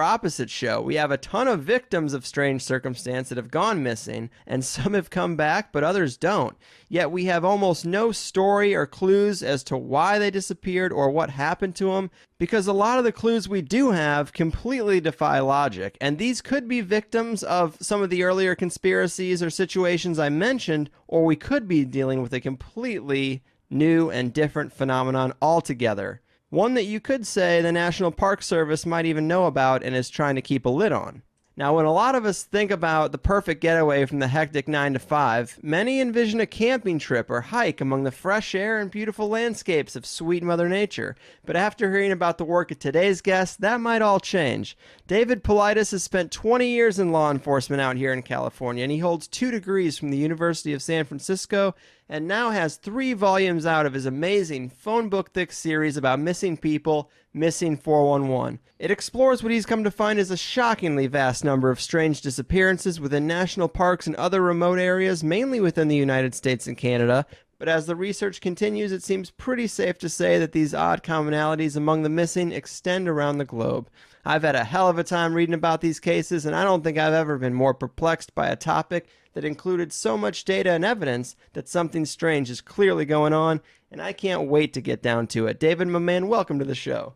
opposite show. We have a ton of victims of strange circumstance that have gone missing, and some have come back, but others don't. Yet we have almost no story or clues as to why they disappeared or what happened to them, because a lot of the clues we do have completely defy logic, and these could be victims of some of the earlier conspiracies or situations I mentioned, or we could be dealing with a completely new and different phenomenon altogether. One that you could say the National Park Service might even know about and is trying to keep a lid on. Now, when a lot of us think about the perfect getaway from the hectic 9 to 5, many envision a camping trip or hike among the fresh air and beautiful landscapes of sweet Mother Nature. But after hearing about the work of today's guest, that might all change. David Paulides has spent 20 years in law enforcement out here in California, and he holds 2 degrees from the University of San Francisco and now has 3 volumes out of his amazing phone book thick series about missing people, Missing 411. It explores what he's come to find is a shockingly vast number of strange disappearances within national parks and other remote areas, mainly within the United States and Canada. But as the research continues, it seems pretty safe to say that these odd commonalities among the missing extend around the globe. I've had a hell of a time reading about these cases, and I don't think I've ever been more perplexed by a topic that included so much data and evidence that something strange is clearly going on, and I can't wait to get down to it. David, my man, welcome to the show.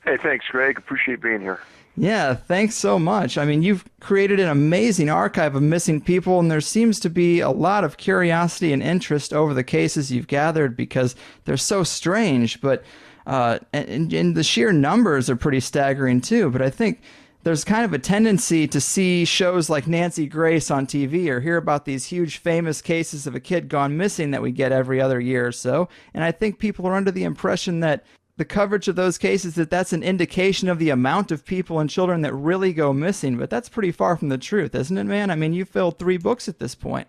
Hey, thanks, Greg. Appreciate being here. Yeah, thanks so much. I mean, you've created an amazing archive of missing people, and there seems to be a lot of curiosity and interest over the cases you've gathered because they're so strange, but and the sheer numbers are pretty staggering too. But I think there's kind of a tendency to see shows like Nancy Grace on TV or hear about these huge famous cases of a kid gone missing that we get every other year or so. And I think people are under the impression that the coverage of those cases, that's an indication of the amount of people and children that really go missing. But that's pretty far from the truth, isn't it, man? I mean, you filled 3 books at this point.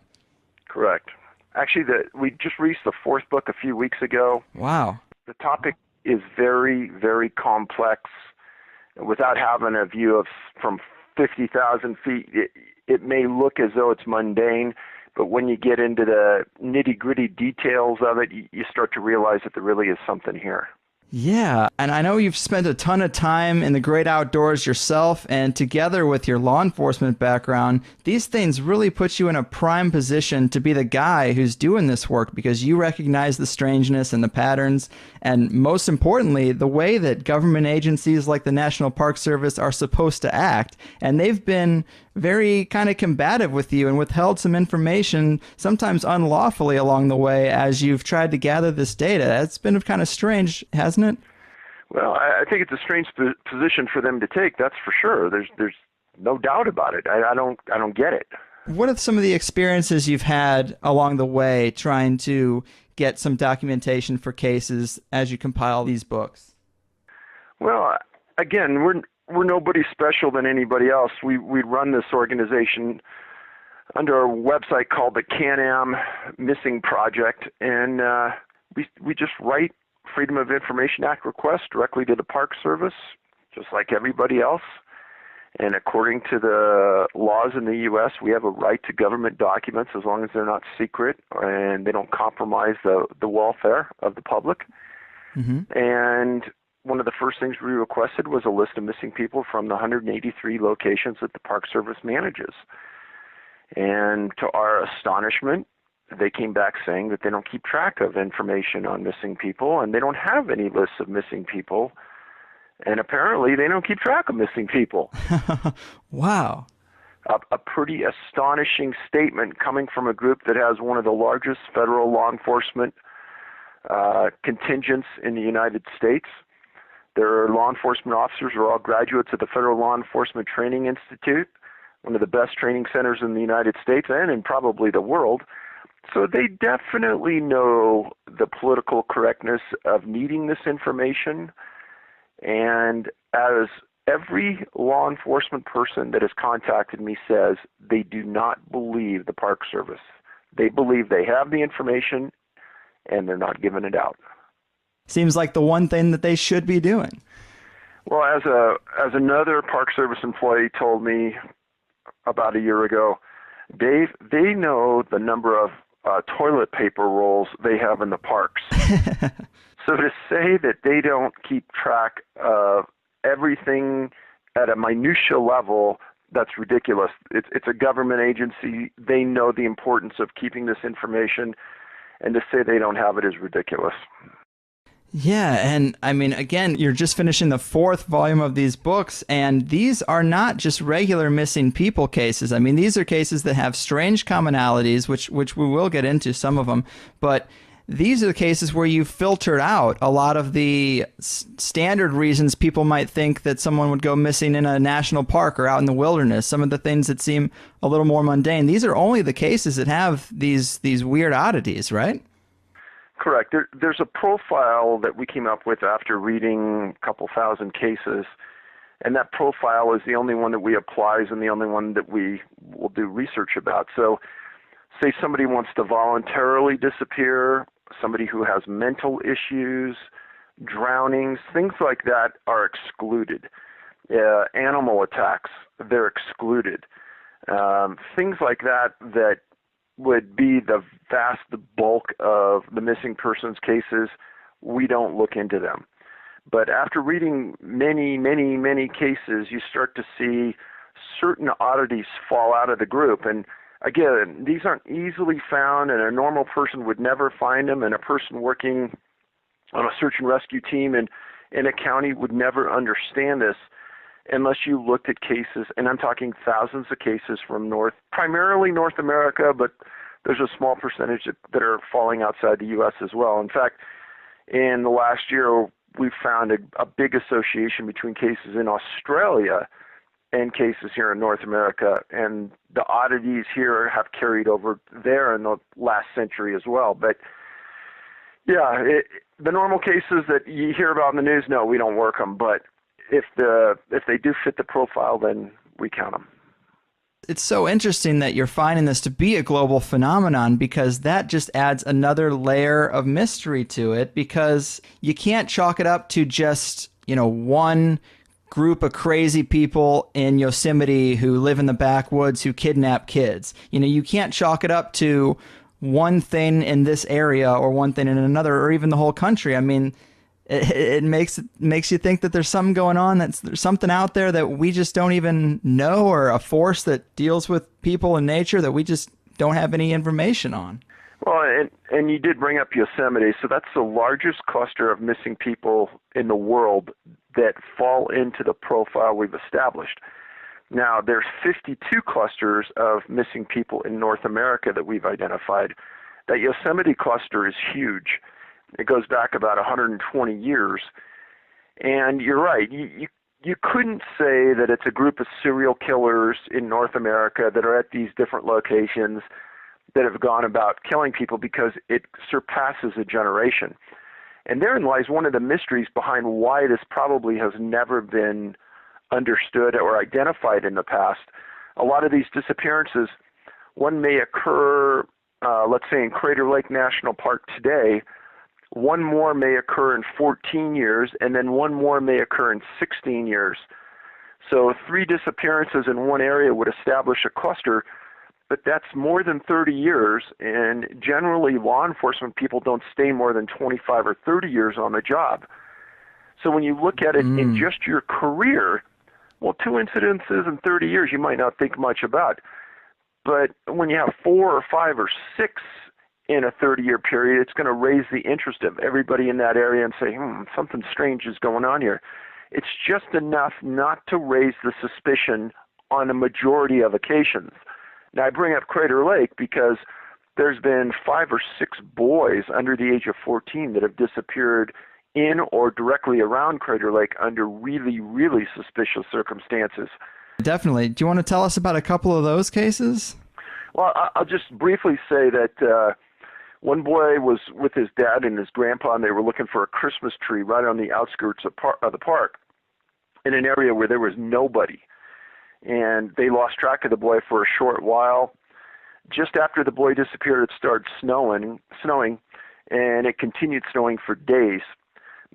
Correct. Actually, we just released the 4th book a few weeks ago. Wow. The topic is very, very complex. Without having a view of from 50,000 feet, it may look as though it's mundane, but when you get into the nitty-gritty details of it, you start to realize that there really is something here. Yeah, and I know you've spent a ton of time in the great outdoors yourself, and together with your law enforcement background, these things really put you in a prime position to be the guy who's doing this work because you recognize the strangeness and the patterns, and most importantly, the way that government agencies like the National Park Service are supposed to act, and they've been very kind of combative with you and withheld some information, sometimes unlawfully along the way, as you've tried to gather this data. It's been kind of strange, hasn't it? Well, I think it's a strange position for them to take. That's for sure. There's no doubt about it. I don't get it. What are some of the experiences you've had along the way trying to get some documentation for cases as you compile these books? Well, again, we're nobody special than anybody else. We run this organization under a website called the Can-Am Missing Project, and we just write Freedom of Information Act requests directly to the Park Service, just like everybody else. And according to the laws in the U.S., we have a right to government documents as long as they're not secret and they don't compromise the welfare of the public. Mm-hmm. And one of the first things we requested was a list of missing people from the 183 locations that the Park Service manages. And to our astonishment, they came back saying that they don't keep track of information on missing people, and they don't have any lists of missing people. And apparently they don't keep track of missing people. Wow. A pretty astonishing statement coming from a group that has one of the largest federal law enforcement contingents in the United States. Their law enforcement officers are all graduates of the Federal Law Enforcement Training Institute, one of the best training centers in the United States and in probably the world. So they definitely know the political correctness of needing this information. And as every law enforcement person that has contacted me says, they do not believe the Park Service. They believe they have the information and they're not giving it out. Seems like the one thing that they should be doing. Well, as another Park Service employee told me about a year ago, Dave, they know the number of toilet paper rolls they have in the parks. So to say that they don't keep track of everything at a minutia level, that's ridiculous. It's a government agency. They know the importance of keeping this information, and to say they don't have it is ridiculous. Yeah, and I mean, again, you're just finishing the 4th volume of these books, and these are not just regular missing people cases. I mean, these are cases that have strange commonalities, which we will get into some of them, but these are the cases where you filtered out a lot of the standard reasons people might think that someone would go missing in a national park or out in the wilderness, some of the things that seem a little more mundane. These are only the cases that have these weird oddities, right? Correct. There's a profile that we came up with after reading a couple thousand cases, and that profile is the only one that we applies and the only one that we will do research about. So say somebody wants to voluntarily disappear, somebody who has mental issues, drownings, things like that are excluded. Animal attacks, they're excluded. Things like that would be the vast bulk of the missing persons cases. We don't look into them. But after reading many, many, many cases, you start to see certain oddities fall out of the group. And again, these aren't easily found, and a normal person would never find them, and a person working on a search and rescue team in a county would never understand this unless you looked at cases, and I'm talking thousands of cases from primarily North America, but there's a small percentage that are falling outside the U.S. as well. In fact, in the last year, we've found a big association between cases in Australia and cases here in North America, and the oddities here have carried over there in the last century as well. But yeah, the normal cases that you hear about in the news, no, we don't work them. But if they do fit the profile, then we count them. It's so interesting that you're finding this to be a global phenomenon, because that just adds another layer of mystery to it, because you can't chalk it up to just, one group of crazy people in Yosemite who live in the backwoods who kidnap kids. You can't chalk it up to one thing in this area or one thing in another, or even the whole country. I mean, it makes you think that there's something going on, there's something out there that we just don't even know, or a force that deals with people and nature that we just don't have any information on. Well, and you did bring up Yosemite, so that's the largest cluster of missing people in the world that fall into the profile we've established. Now, there's 52 clusters of missing people in North America that we've identified. That Yosemite cluster is huge. It goes back about 120 years. And you're right, you couldn't say that it's a group of serial killers in North America that are at these different locations that have gone about killing people, because it surpasses a generation. And therein lies one of the mysteries behind why this probably has never been understood or identified in the past. A lot of these disappearances, one may occur, let's say in Crater Lake National Park today, one more may occur in 14 years, and then one more may occur in 16 years. So 3 disappearances in one area would establish a cluster, but that's more than 30 years, and generally law enforcement people don't stay more than 25 or 30 years on the job. So when you look at it in just your career, well, 2 incidences in 30 years you might not think much about. But when you have 4 or 5 or 6 in a 30-year period, it's going to raise the interest of everybody in that area and say, something strange is going on here. It's just enough not to raise the suspicion on a majority of occasions. Now, I bring up Crater Lake because there's been 5 or 6 boys under the age of 14 that have disappeared in or directly around Crater Lake under really, really suspicious circumstances. Definitely. Do you want to tell us about a couple of those cases? Well, I'll just briefly say that one boy was with his dad and his grandpa, and they were looking for a Christmas tree right on the outskirts of the park in an area where there was nobody. And they lost track of the boy for a short while. Just after the boy disappeared, it started snowing, and it continued snowing for days.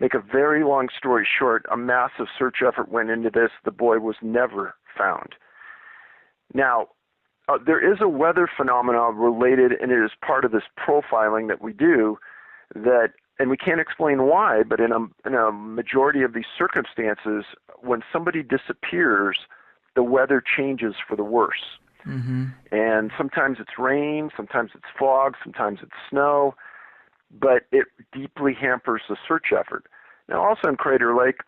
Make a very long story short, a massive search effort went into this. The boy was never found. Now, there is a weather phenomenon related, and it is part of this profiling that we do, that and we can't explain why, but in a majority of these circumstances, when somebody disappears, the weather changes for the worse. Mm-hmm. And sometimes it's rain, sometimes it's fog, sometimes it's snow, but it deeply hampers the search effort. Now, also in Crater Lake,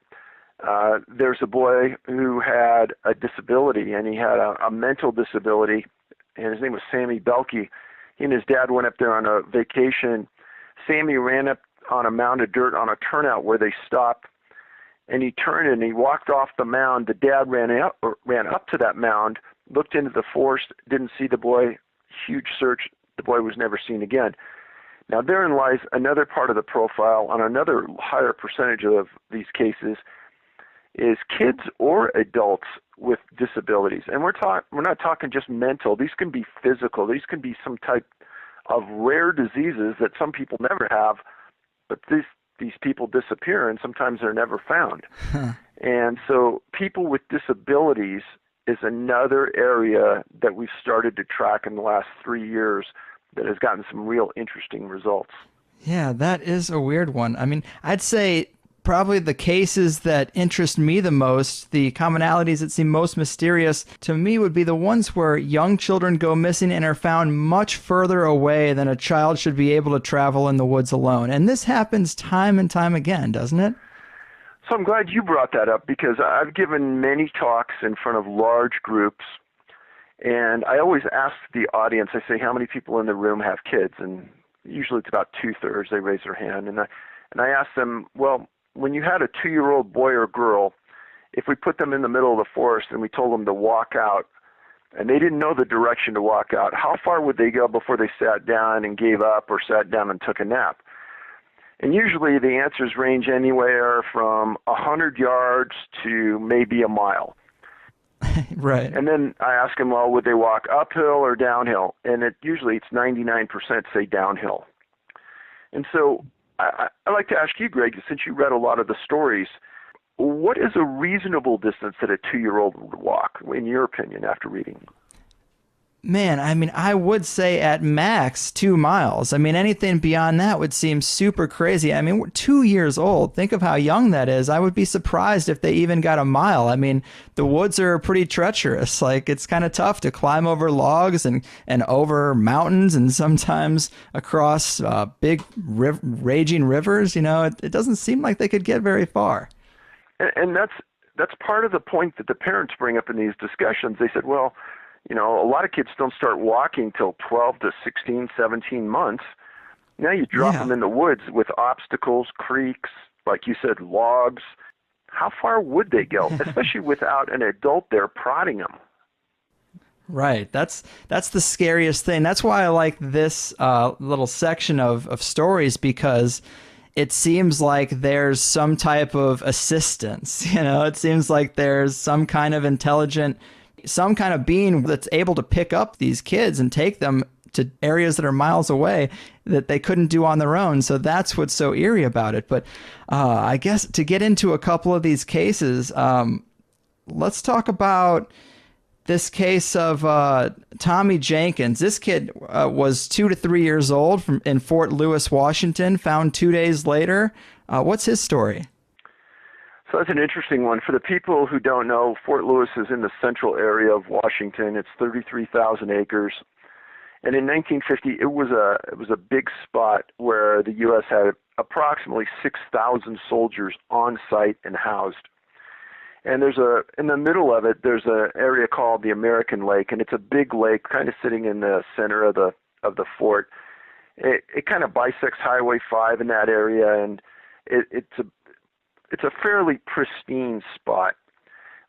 there's a boy who had a disability, and he had a mental disability, and his name was Sammy Belkey. He and his dad went up there on a vacation. Sammy ran up on a mound of dirt on a turnout where they stopped, and he turned and he walked off the mound. The dad ran up to that mound, looked into the forest, didn't see the boy. Huge search. The boy was never seen again. Now, therein lies another part of the profile on another higher percentage of these cases is kids or adults with disabilities. And we're not talking just mental. These can be physical. These can be some type of rare diseases that some people never have, but these people disappear, and sometimes they're never found. Huh. And so people with disabilities is another area that we've started to track in the last 3 years that has gotten some real interesting results. Yeah, that is a weird one. I mean, I'd say probably the cases that interest me the most, the commonalities that seem most mysterious to me would be the ones where young children go missing and are found much further away than a child should be able to travel in the woods alone. And this happens time and time again, doesn't it? So I'm glad you brought that up, because I've given many talks in front of large groups, and I always ask the audience, I say, how many people in the room have kids? And usually it's about 2/3, they raise their hand. And I ask them, well, when you had a 2-year-old boy or girl, if we put them in the middle of the forest and we told them to walk out, and they didn't know the direction to walk out, how far would they go before they sat down and gave up or sat down and took a nap? And usually the answers range anywhere from 100 yards to maybe a mile. Right. And then I ask them, well, would they walk uphill or downhill? And usually it's 99% say downhill. And so I'd like to ask you, Greg, since you read a lot of the stories, what is a reasonable distance that a 2-year-old would walk, in your opinion, after reading? Man, I mean, I would say at max 2 miles. I mean, anything beyond that would seem super crazy. I mean, we're 2 years old. Think of how young that is. I would be surprised if they even got a mile. I mean, the woods are pretty treacherous. Like, it's kind of tough to climb over logs and over mountains and sometimes across big raging rivers. You know, it doesn't seem like they could get very far. And that's part of the point that the parents bring up in these discussions. They said, well, you know, a lot of kids don't start walking till 12 to 16, 17 months. Now you drop them in the woods with obstacles, creeks, like you said, logs. How far would they go, especially without an adult there prodding them? Right. That's the scariest thing. That's why I like this little section of stories, because it seems like there's some type of assistance. You know, it seems like there's some kind of intelligent, some kind of being that's able to pick up these kids and take them to areas that are miles away that they couldn't do on their own. So that's what's so eerie about it. But I guess to get into a couple of these cases, let's talk about this case of Tommy Jenkins. This kid was 2 to 3 years old in Fort Lewis, Washington, found 2 days later. What's his story? So that's an interesting one. For the people who don't know, Fort Lewis is in the central area of Washington. It's 33,000 acres. And in 1950, it was a big spot where the U.S. had approximately 6,000 soldiers on site and housed. And in the middle of it, there's an area called the American Lake, and it's a big lake kind of sitting in the center of the fort. It kind of bisects Highway 5 in that area, and it's a fairly pristine spot.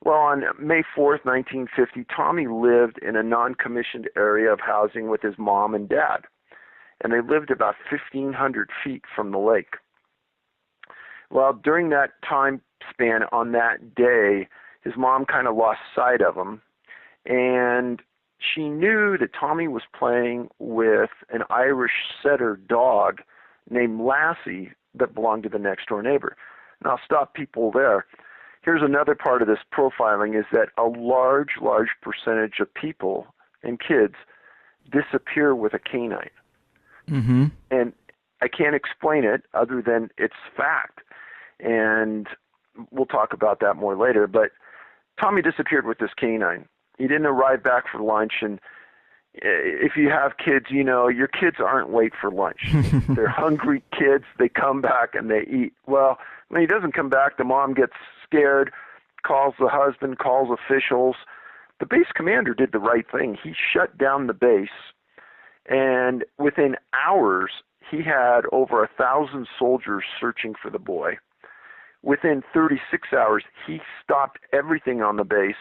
Well, on May 4th, 1950, Tommy lived in a non-commissioned area of housing with his mom and dad, and they lived about 1,500 feet from the lake. Well, during that time span on that day, his mom kind of lost sight of him, and she knew that Tommy was playing with an Irish setter dog named Lassie that belonged to the next-door neighbor. And I'll stop people there. Here's another part of this profiling is that a large percentage of people and kids disappear with a canine. Mm-hmm. And I can't explain it other than it's fact. And we'll talk about that more later. But Tommy disappeared with this canine. He didn't arrive back for lunch. And if you have kids, you know, your kids aren't late for lunch. They're hungry kids. They come back and they eat. Well, when he doesn't come back, the mom gets scared, calls the husband, calls officials. The base commander did the right thing. He shut down the base, and within hours, he had over 1,000 soldiers searching for the boy. Within 36 hours, he stopped everything on the base,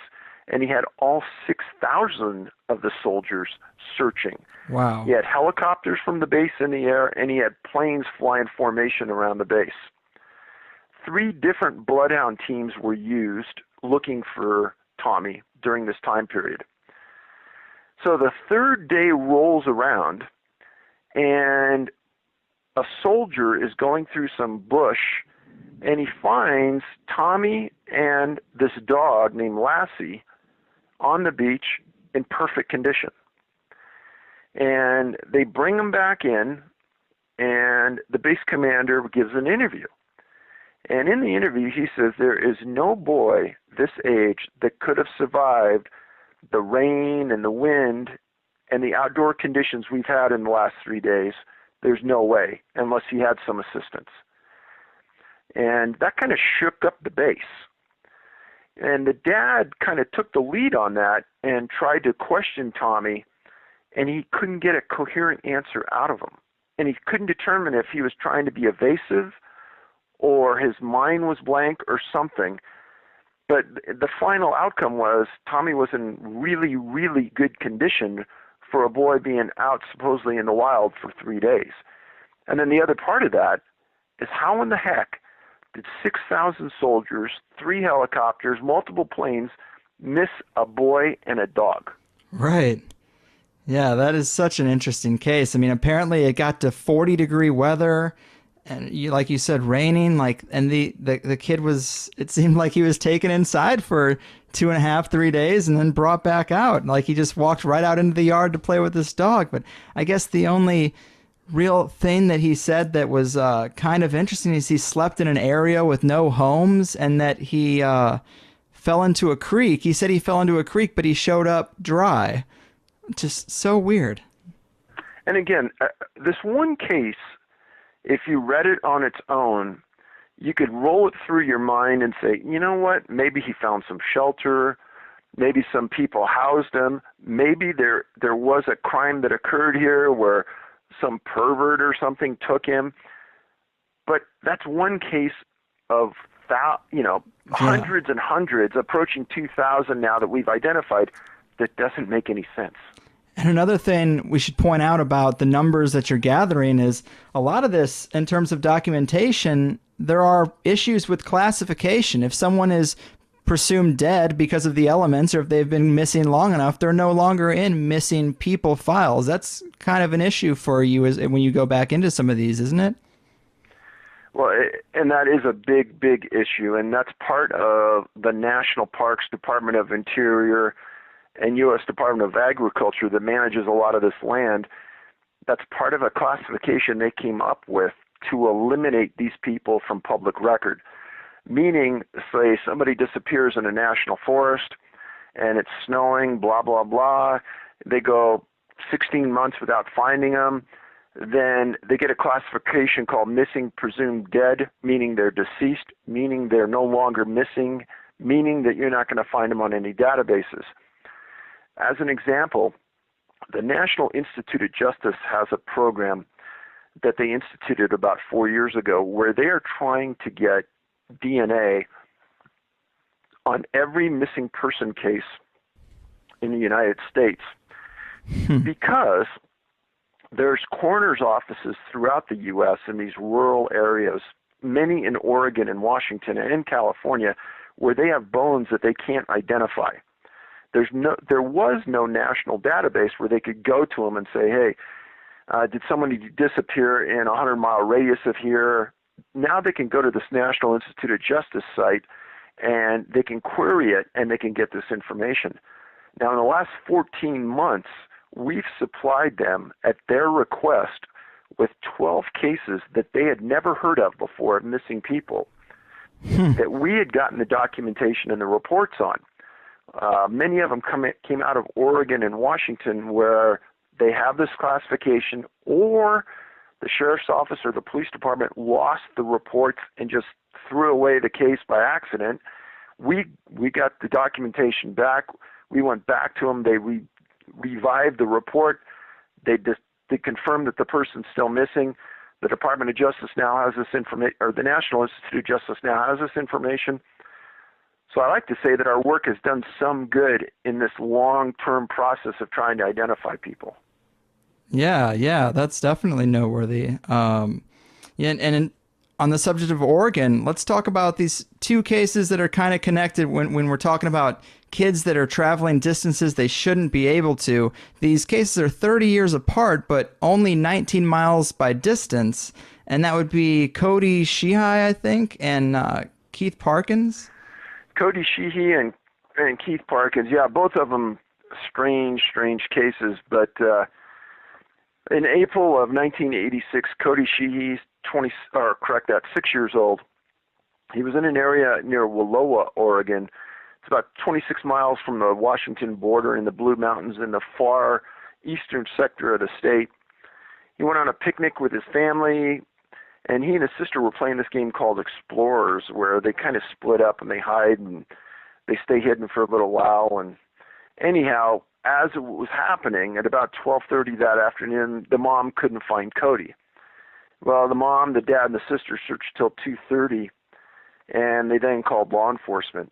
and he had all 6,000 of the soldiers searching. Wow. He had helicopters from the base in the air, and he had planes flying formation around the base. 3 different bloodhound teams were used looking for Tommy during this time period. So the third day rolls around, and a soldier is going through some bush, and he finds Tommy and this dog named Lassie on the beach in perfect condition. And they bring him back in, and the base commander gives an interview. And in the interview, he says there is no boy this age that could have survived the rain and the wind and the outdoor conditions we've had in the last 3 days. There's no way, unless he had some assistance. And that kind of shook up the base. And the dad kind of took the lead on that and tried to question Tommy, and he couldn't get a coherent answer out of him. And he couldn't determine if he was trying to be evasive or his mind was blank or something. But the final outcome was Tommy was in really, really good condition for a boy being out supposedly in the wild for 3 days. And then the other part of that is how in the heck did 6,000 soldiers, 3 helicopters, multiple planes miss a boy and a dog? Right. Yeah, that is such an interesting case. I mean, apparently it got to 40-degree weather, and like you said, raining. And the kid was. It seemed like he was taken inside for 2.5, 3 days, and then brought back out. Like he just walked right out into the yard to play with this dog. But I guess the only real thing that he said that was kind of interesting is he slept in an area with no homes, and that he fell into a creek. He said he fell into a creek, but he showed up dry. Just so weird. And again, this one case, if you read it on its own, you could roll it through your mind and say, you know what, maybe he found some shelter, maybe some people housed him, maybe there was a crime that occurred here where some pervert or something took him. But that's one case of hundreds and hundreds, approaching 2,000 now that we've identified, that doesn't make any sense. And another thing we should point out about the numbers that you're gathering is a lot of this, in terms of documentation, there are issues with classification. If someone is presumed dead because of the elements, or if they've been missing long enough, they're no longer in missing people files. That's kind of an issue for you when you go back into some of these, isn't it? Well, and that is a big, big issue, and that's part of the National Parks, Department of Interior, and U.S. Department of Agriculture that manages a lot of this land. That's part of a classification they came up with to eliminate these people from public record. Meaning, say somebody disappears in a national forest and it's snowing, blah, blah, blah. They go 16 months without finding them. Then they get a classification called missing presumed dead, meaning they're deceased, meaning they're no longer missing, meaning that you're not going to find them on any databases. As an example, the National Institute of Justice has a program that they instituted about 4 years ago where they are trying to get DNA on every missing person case in the United States because there's coroner's offices throughout the U.S. in these rural areas, many in Oregon and Washington and in California, where they have bones that they can't identify. There was no national database where they could go to them and say, hey, did somebody disappear in a 100-mile radius of here? Now they can go to this National Institute of Justice site and they can query it and they can get this information. Now, in the last 14 months, we've supplied them at their request with 12 cases that they had never heard of before of missing people that we had gotten the documentation and the reports on. Many of them came out of Oregon and Washington, where they have this classification, or the sheriff's office or the police department lost the reports and just threw away the case by accident. We got the documentation back. We went back to them. They revived the report. They confirmed that the person's still missing. The Department of Justice now has this information, or the National Institute of Justice now has this information. So I like to say that our work has done some good in this long-term process of trying to identify people. Yeah, that's definitely noteworthy. On the subject of Oregon, let's talk about these two cases that are kind of connected when we're talking about kids that are traveling distances they shouldn't be able to. These cases are 30 years apart, but only 19 miles by distance, and that would be Cody Sheehy, I think, and Keith Parkins. Cody Sheehy and Keith Parkins, yeah, both of them strange cases, but in April of 1986, Cody Sheehy, 6 years old. He was in an area near Wallowa, Oregon. It's about 26 miles from the Washington border in the Blue Mountains in the far eastern sector of the state. He went on a picnic with his family, and he and his sister were playing this game called Explorers, where they kind of split up and they hide and they stay hidden for a little while. And anyhow, as it was happening, at about 12:30 that afternoon, the mom couldn't find Cody. Well, the mom, the dad, and the sister searched till 2:30, and they then called law enforcement.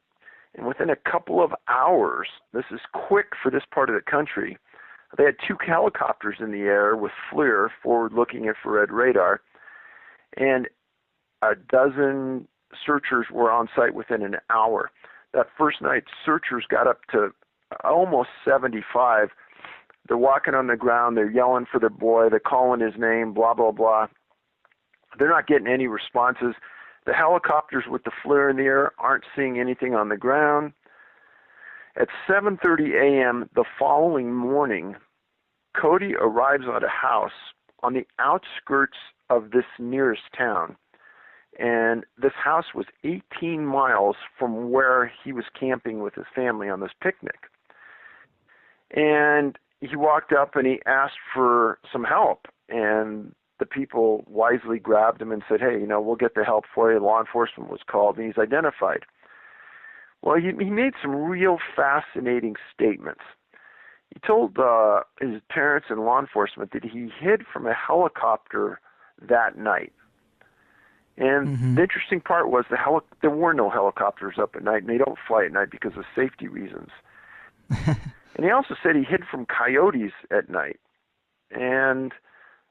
And within a couple of hours, this is quick for this part of the country, they had 2 helicopters in the air with FLIR, forward-looking infrared radar, and a dozen searchers were on site within an hour. That first night, searchers got up to almost 75. They're walking on the ground, they're yelling for their boy, they're calling his name, blah, blah, blah. They're not getting any responses. The helicopters with the FLIR in the air aren't seeing anything on the ground. At 7:30 a.m. the following morning, Cody arrives at a house on the outskirts of this nearest town. And this house was 18 miles from where he was camping with his family on this picnic. And he walked up and he asked for some help. And the people wisely grabbed him and said, hey, we'll get the help for you. Law enforcement was called, and he's identified. Well, he made some real fascinating statements. He told his parents and law enforcement that he hid from a helicopter that night. And the interesting part was there were no helicopters up at night, and they don't fly at night because of safety reasons. And he also said he hid from coyotes at night. And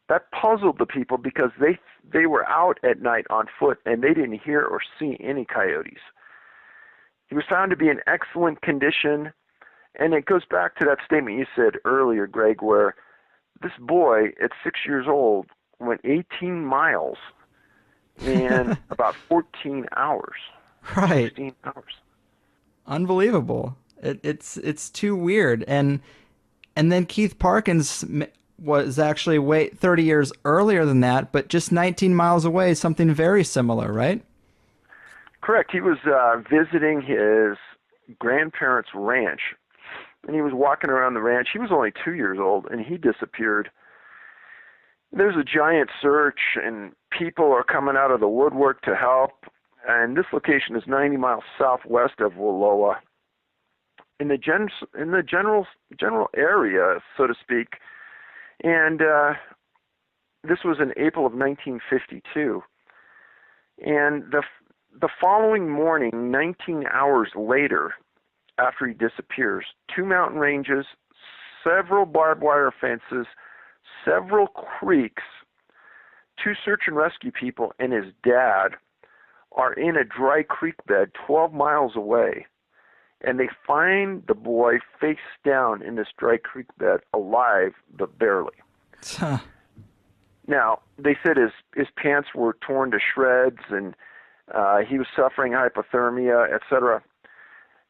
that puzzled the people because they were out at night on foot and they didn't hear or see any coyotes. He was found to be in excellent condition, and it goes back to that statement you said earlier, Greg, where this boy at 6 years old went 18 miles in about 14 hours. Right. 16 hours. Unbelievable. It's too weird. And then Keith Parkins was actually 30 years earlier than that, but just 19 miles away, something very similar, right? Correct. He was visiting his grandparents' ranch, and he was walking around the ranch. He was only 2 years old, and he disappeared. There's a giant search, and people are coming out of the woodwork to help, and this location is 90 miles southwest of Wallowa. In the general area, so to speak, and this was in April of 1952. And the following morning, 19 hours later, after he disappears, 2 mountain ranges, several barbed wire fences, several creeks, 2 search and rescue people and his dad are in a dry creek bed 12 miles away. And they find the boy face down in this dry creek bed, alive, but barely. Huh. Now, they said his pants were torn to shreds, and he was suffering hypothermia, etc.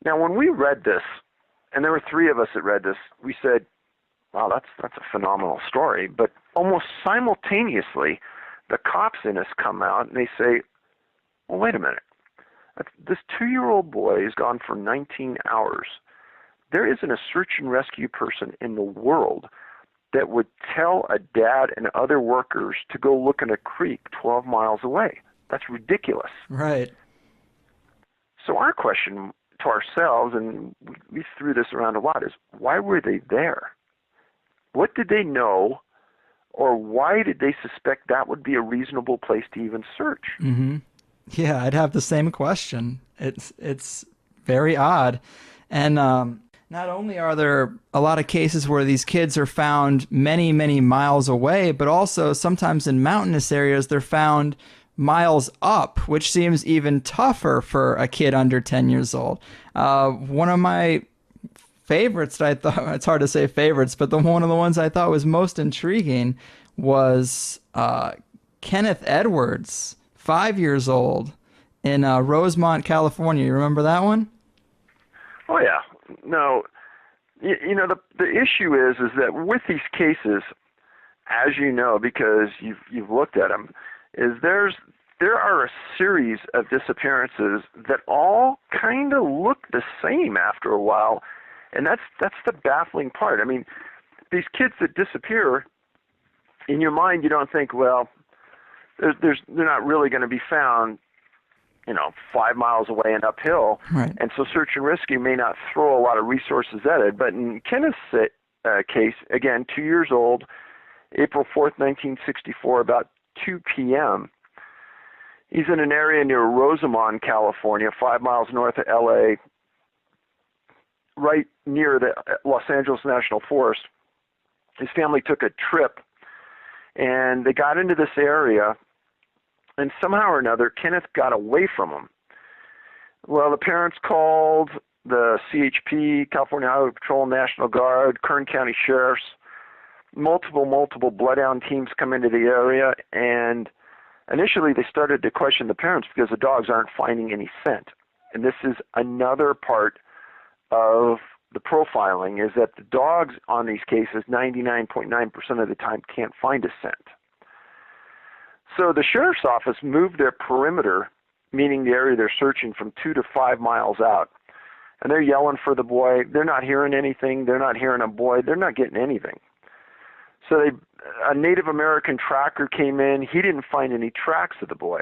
Now, when we read this, and there were 3 of us that read this, we said, wow, that's a phenomenal story. But almost simultaneously, the cops in us come out and they say, well, wait a minute. This 2-year-old boy has gone for 19 hours. There isn't a search and rescue person in the world that would tell a dad and other workers to go look in a creek 12 miles away. That's ridiculous. Right. So our question to ourselves, and we threw this around a lot, is why were they there? What did they know, or why did they suspect that would be a reasonable place to even search? Mm-hmm. Yeah, I'd have the same question. It's very odd. And not only are there a lot of cases where these kids are found many, many miles away, but also sometimes in mountainous areas they're found miles up, which seems even tougher for a kid under 10 years old. One of my favorites that I thought, it's hard to say favorites, but one of the ones I thought was most intriguing was Kenneth Edwards, 5 years old, in Rosemont, California. You remember that one? Oh yeah. No, you know, the issue is that with these cases, as you know, because you've looked at them, is there are a series of disappearances that all kind of look the same after a while, and that's the baffling part. I mean, these kids that disappear, in your mind, you don't think, well, they're not really going to be found, 5 miles away and uphill. Right. And so search and rescue may not throw a lot of resources at it. But in Kenneth's case, again, 2 years old, April 4th, 1964, about 2 p.m., he's in an area near Rosamond, California, 5 miles north of L.A., right near the Los Angeles National Forest. His family took a trip, and they got into this area, and somehow or another, Kenneth got away from them. Well, the parents called the CHP, California Highway Patrol, National Guard, Kern County Sheriffs. Multiple bloodhound teams come into the area, and initially they started to question the parents because the dogs aren't finding any scent. And this is another part of the profiling, is that the dogs on these cases 99.9% of the time can't find a scent. So the sheriff's office moved their perimeter, meaning the area they're searching, from 2 to 5 miles out. And they're yelling for the boy. They're not hearing anything. They're not hearing a boy. They're not getting anything. So a Native American tracker came in. He didn't find any tracks of the boy.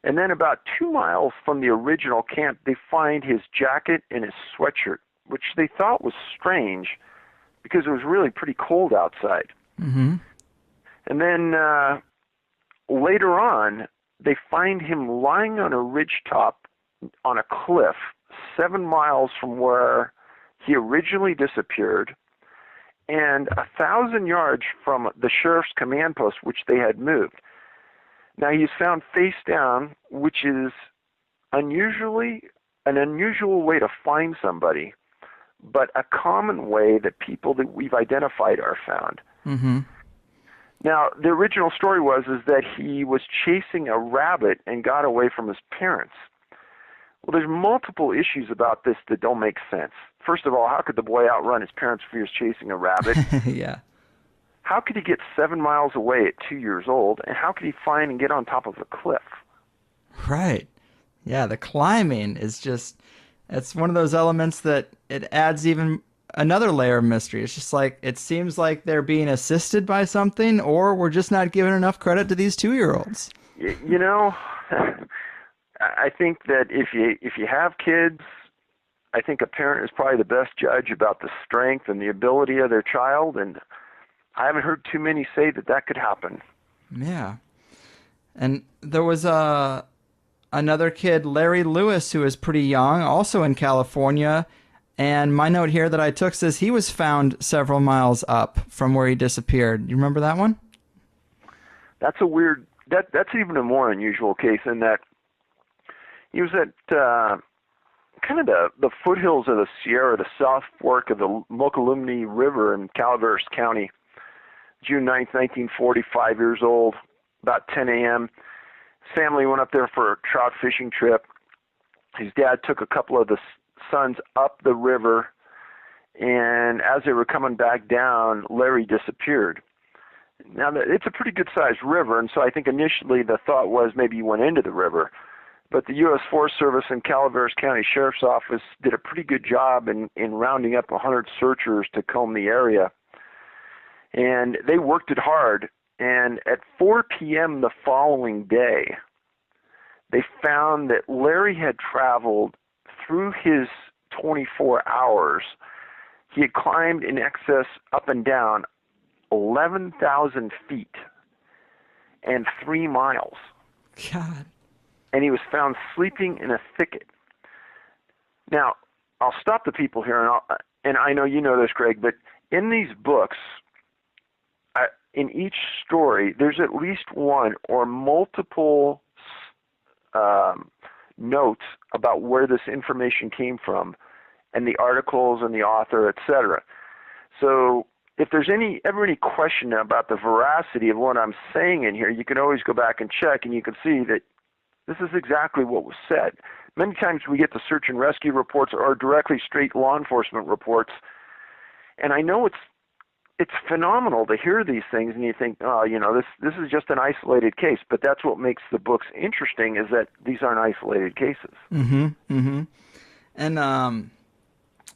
And then about 2 miles from the original camp, they find his jacket and his sweatshirt, which they thought was strange because it was really pretty cold outside. Mm-hmm. And then later on, they find him lying on a ridgetop on a cliff 7 miles from where he originally disappeared and 1,000 yards from the sheriff's command post, which they had moved. Now, he's found face down, which is an unusual way to find somebody, but a common way that people that we've identified are found. Mm-hmm. Now, the original story was that he was chasing a rabbit and got away from his parents. Well, there's multiple issues about this that don't make sense. First of all, how could the boy outrun his parents if he was chasing a rabbit? Yeah. How could he get 7 miles away at 2 years old, and how could he find and get on top of a cliff? Right. Yeah, the climbing is just, it's one of those elements that it adds even another layer of mystery. It's just like, it seems like they're being assisted by something, or we're just not giving enough credit to these 2-year-olds. I think that if you have kids, I think a parent is probably the best judge about the strength and the ability of their child, and I haven't heard too many say that could happen. Yeah. And there was another kid, Larry Lewis, who was pretty young, also in California. And my note here that I took says he was found several miles up from where he disappeared. You remember that one? That's that's even a more unusual case in that he was at kind of the foothills of the Sierra, the South Fork of the Mokelumne River in Calaveras County, June 9th, 1940, 5 years old, about 10 a.m. His family went up there for a trout fishing trip. His dad took a couple of the sons up the river, and as they were coming back down, Larry disappeared. Now, it's a pretty good-sized river, and so I think initially the thought was maybe you went into the river. But the U.S. Forest Service and Calaveras County Sheriff's Office did a pretty good job in rounding up 100 searchers to comb the area. And they worked it hard. And at 4 p.m. the following day, they found that Larry had traveled through his 24 hours. He had climbed in excess up and down 11,000 feet and 3 miles. God. And he was found sleeping in a thicket. Now, I'll stop the people here, and I know you know this, Greg, but in these books, in each story, there's at least one or multiple notes about where this information came from, and the articles and the author, etc. So if there's ever any question about the veracity of what I'm saying in here, you can always go back and check, and you can see that this is exactly what was said. Many times we get the search and rescue reports or directly straight law enforcement reports, and I know it's phenomenal to hear these things, and you think, oh, this is just an isolated case. But that's what makes the books interesting, is that these aren't isolated cases. Mm-hmm. Mm-hmm. And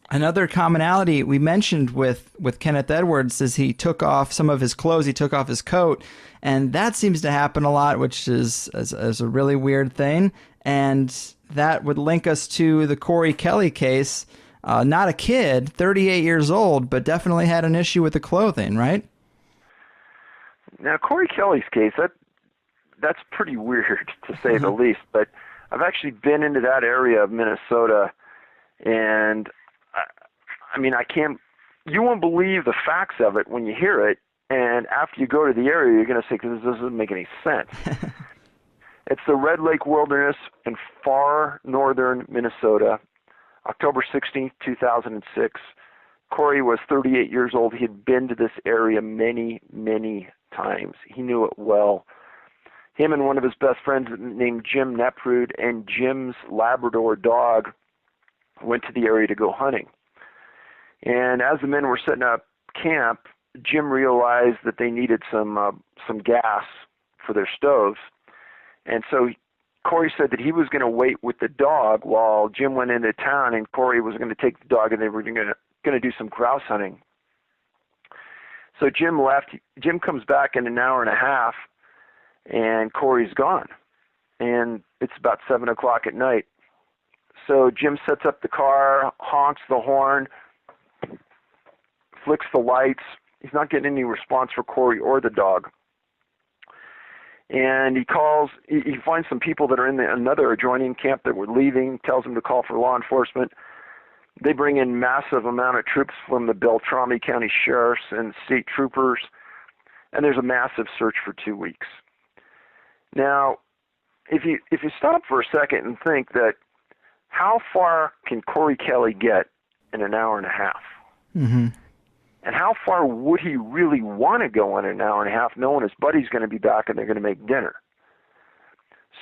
another commonality we mentioned with Kenneth Edwards is he took off some of his clothes, he took off his coat, and that seems to happen a lot, which is a really weird thing. And that would link us to the Corey Kelly case. Not a kid, 38 years old, but definitely had an issue with the clothing, right? Now, Corey Kelly's case, that's pretty weird, to say the least. But I've actually been into that area of Minnesota, and you won't believe the facts of it when you hear it, and after you go to the area, you're going to say, this doesn't make any sense. It's the Red Lake Wilderness in far northern Minnesota, October 16th, 2006. Corey was 38 years old. He had been to this area many, many times. He knew it well. Him and one of his best friends named Jim Neprud and Jim's Labrador dog went to the area to go hunting. And as the men were setting up camp, Jim realized that they needed some gas for their stoves. And so Corey said that he was going to wait with the dog while Jim went into town, and Corey was going to take the dog, and they were going to do some grouse hunting. So Jim left. Jim comes back in an hour and a half, and Corey's gone. And it's about 7 o'clock at night. So Jim sets up the car, honks the horn, flicks the lights. He's not getting any response for Corey or the dog. And he finds some people that are in another adjoining camp that were leaving, tells them to call for law enforcement. They bring in massive amount of troops from the Beltrami County Sheriffs and state troopers, and there's a massive search for 2 weeks. Now, if you stop for a second and think that how far can Corey Kelly get in an hour and a half? Mm-hmm. And how far would he really want to go in an hour and a half knowing his buddy's going to be back and they're going to make dinner?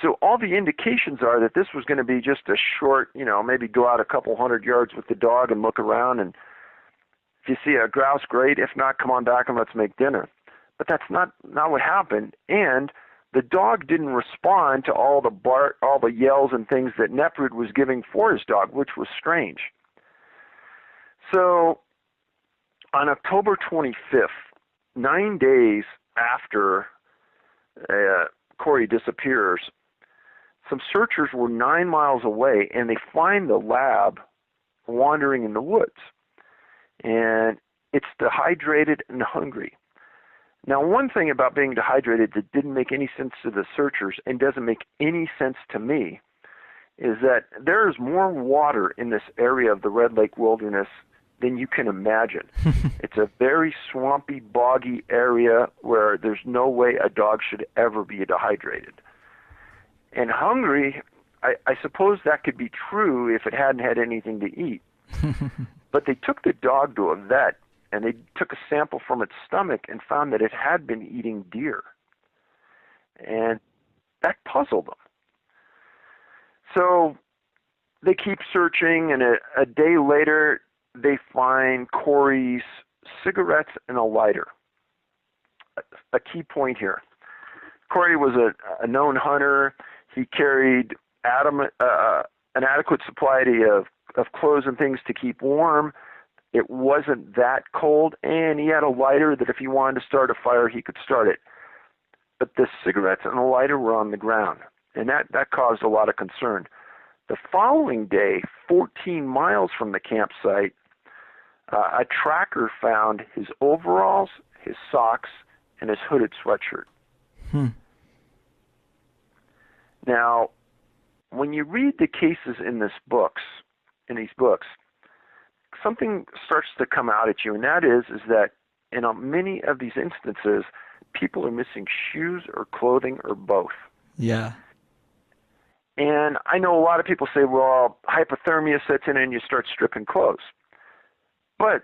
So all the indications are that this was going to be just a short, maybe go out a couple 100 yards with the dog and look around, and if you see a grouse, great. If not, come on back and let's make dinner. But that's not what happened. And the dog didn't respond to all the yells and things that Neprud was giving for his dog, which was strange. So on October 25th, 9 days after Corey disappears, some searchers were 9 miles away, and they find the lab wandering in the woods. And it's dehydrated and hungry. Now, one thing about being dehydrated that didn't make any sense to the searchers and doesn't make any sense to me is that there is more water in this area of the Red Lake Wilderness than you can imagine. It's a very swampy, boggy area where there's no way a dog should ever be dehydrated. And hungry, I suppose that could be true if it hadn't had anything to eat. But they took the dog to a vet, and they took a sample from its stomach and found that it had been eating deer. And that puzzled them. So they keep searching, and a day later, they find Corey's cigarettes and a lighter. a key point here. Corey was a known hunter. He carried an adequate supply of clothes and things to keep warm. It wasn't that cold, and he had a lighter that if he wanted to start a fire, he could start it. But the cigarettes and the lighter were on the ground, and that caused a lot of concern. The following day, 14 miles from the campsite, a tracker found his overalls, his socks, and his hooded sweatshirt. Now, when you read the cases in these books, something starts to come out at you, and that is that in many of these instances, people are missing shoes or clothing or both. Yeah. And I know a lot of people say, well, hypothermia sets in and you start stripping clothes. But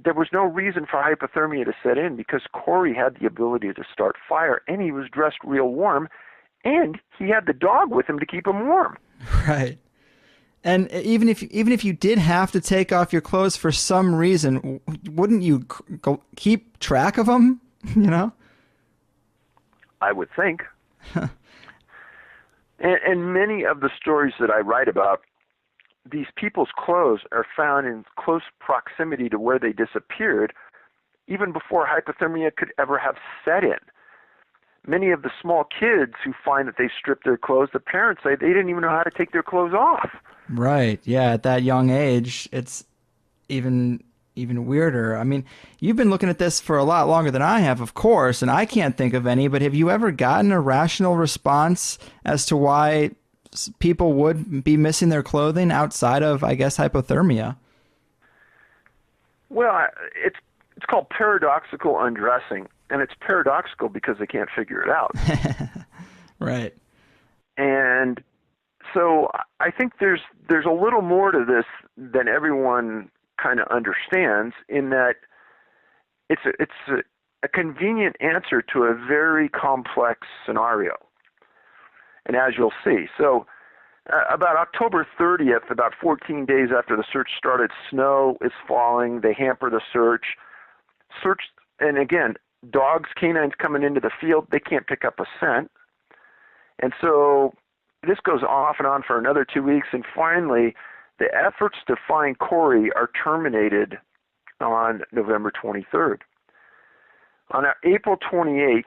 there was no reason for hypothermia to set in because Corey had the ability to start fire, and he was dressed real warm, and he had the dog with him to keep him warm. Right. And even if you did have to take off your clothes for some reason, wouldn't you keep track of them? You know? I would think. And many of the stories that I write about, these people's clothes are found in close proximity to where they disappeared, even before hypothermia could ever have set in. Many of the small kids who find that they stripped their clothes, the parents say they didn't even know how to take their clothes off. Right. Yeah. At that young age, it's even weirder. I mean, you've been looking at this for a lot longer than I have, of course, and I can't think of any, but have you ever gotten a rational response as to why people would be missing their clothing outside of, I guess, hypothermia? Well, it's called paradoxical undressing, and it's paradoxical because they can't figure it out. Right. And so I think there's a little more to this than everyone kind of understands, in that it's a convenient answer to a very complex scenario. And as you'll see, so about October 30th, about 14 days after the search started, snow is falling. They hamper the search. And again, dogs, canines coming into the field, they can't pick up a scent. And so this goes off and on for another 2 weeks, and finally, the efforts to find Corey are terminated on November 23rd. On April 28th,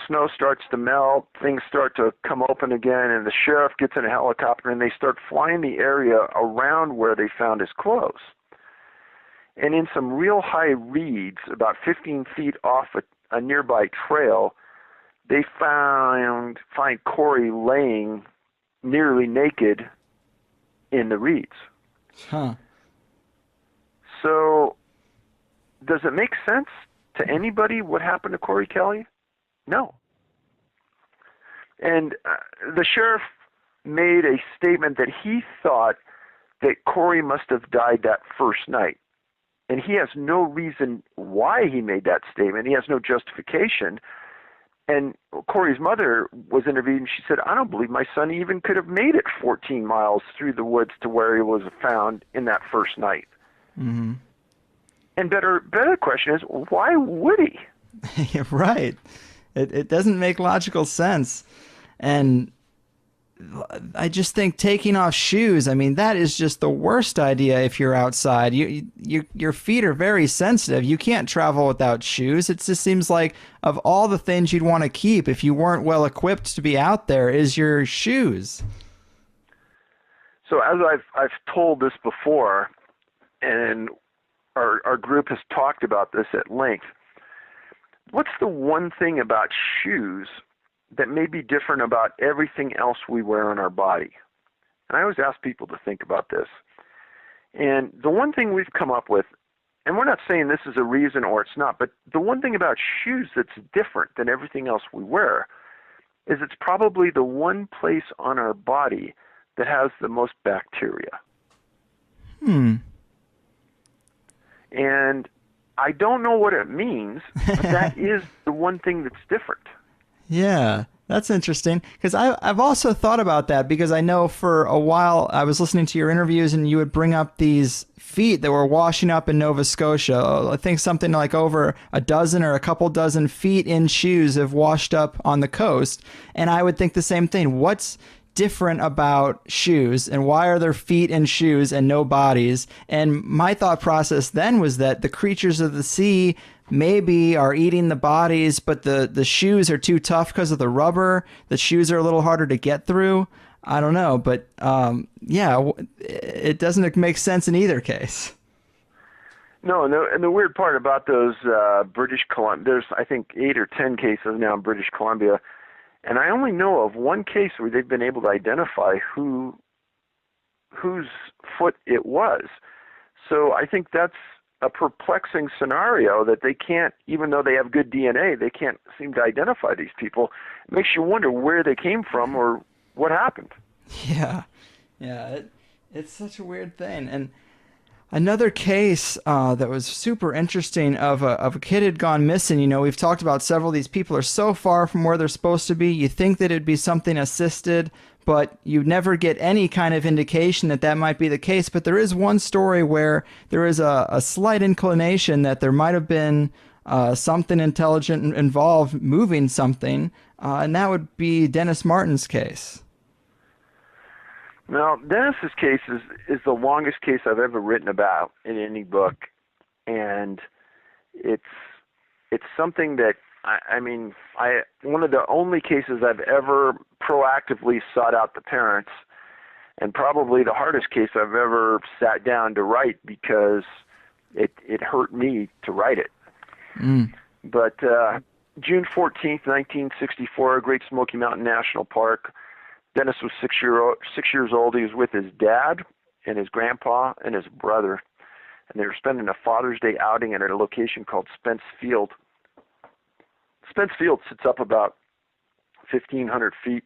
snow starts to melt, things start to come open again, and the sheriff gets in a helicopter, and they start flying the area around where they found his clothes. And in some real high reeds, about 15 feet off a nearby trail, they find Corey laying nearly naked in the reeds. Huh. So, does it make sense to anybody what happened to Corey Kelly? No. And the sheriff made a statement that he thought that Corey must have died that first night. And he has no reason why he made that statement. He has no justification. And Corey's mother was interviewed, and she said, I don't believe my son even could have made it 14 miles through the woods to where he was found in that first night. Mm-hmm. And better question is, why would he? Right. It doesn't make logical sense. And I just think taking off shoes, I mean, that is just the worst idea if you're outside. Your feet are very sensitive. You can't travel without shoes. It just seems like of all the things you'd want to keep if you weren't well equipped to be out there is your shoes. So as I've told this before, and our group has talked about this at length, what's the one thing about shoes that may be different about everything else we wear on our body? And I always ask people to think about this. And the one thing we've come up with, and we're not saying this is a reason or it's not, but the one thing about shoes that's different than everything else we wear is it's probably the one place on our body that has the most bacteria. And I don't know what it means, but that is the one thing that's different. Yeah. That's interesting because I've also thought about that because I know for a while I was listening to your interviews and you would bring up these feet that were washing up in Nova Scotia. I think something like over a dozen or a couple dozen feet in shoes have washed up on the coast. And I would think the same thing. What's different about shoes and why are there feet in shoes and no bodies? And my thought process then was that the creatures of the sea maybe are eating the bodies, but the shoes are too tough because of the rubber. The shoes are a little harder to get through. I don't know, but yeah, it doesn't make sense in either case. No, and the weird part about those British Columbia, there's I think 8 or 10 cases now in British Columbia, and I only know of one case where they've been able to identify whose foot it was. So I think that's a perplexing scenario that they can't, even though they have good DNA, they can't seem to identify these people. It makes you wonder where they came from or what happened. Yeah, it's such a weird thing. And another case that was super interesting of a kid had gone missing. You know, we've talked about several of these people are so far from where they're supposed to be. You think that it'd be something assisted, but you never get any kind of indication that that might be the case. But there is one story where there is a slight inclination that there might have been something intelligent involved moving something, and that would be Dennis Martin's case. Now, Dennis's case is the longest case I've ever written about in any book, and it's something that I mean, one of the only cases I've ever proactively sought out the parents, and probably the hardest case I've ever sat down to write because it hurt me to write it. But June 14th, 1964, Great Smoky Mountain National Park. Dennis was 6 years old. He was with his dad and his grandpa and his brother, and they were spending a Father's Day outing at a location called Spence Field. Spence Field sits up about 1,500 feet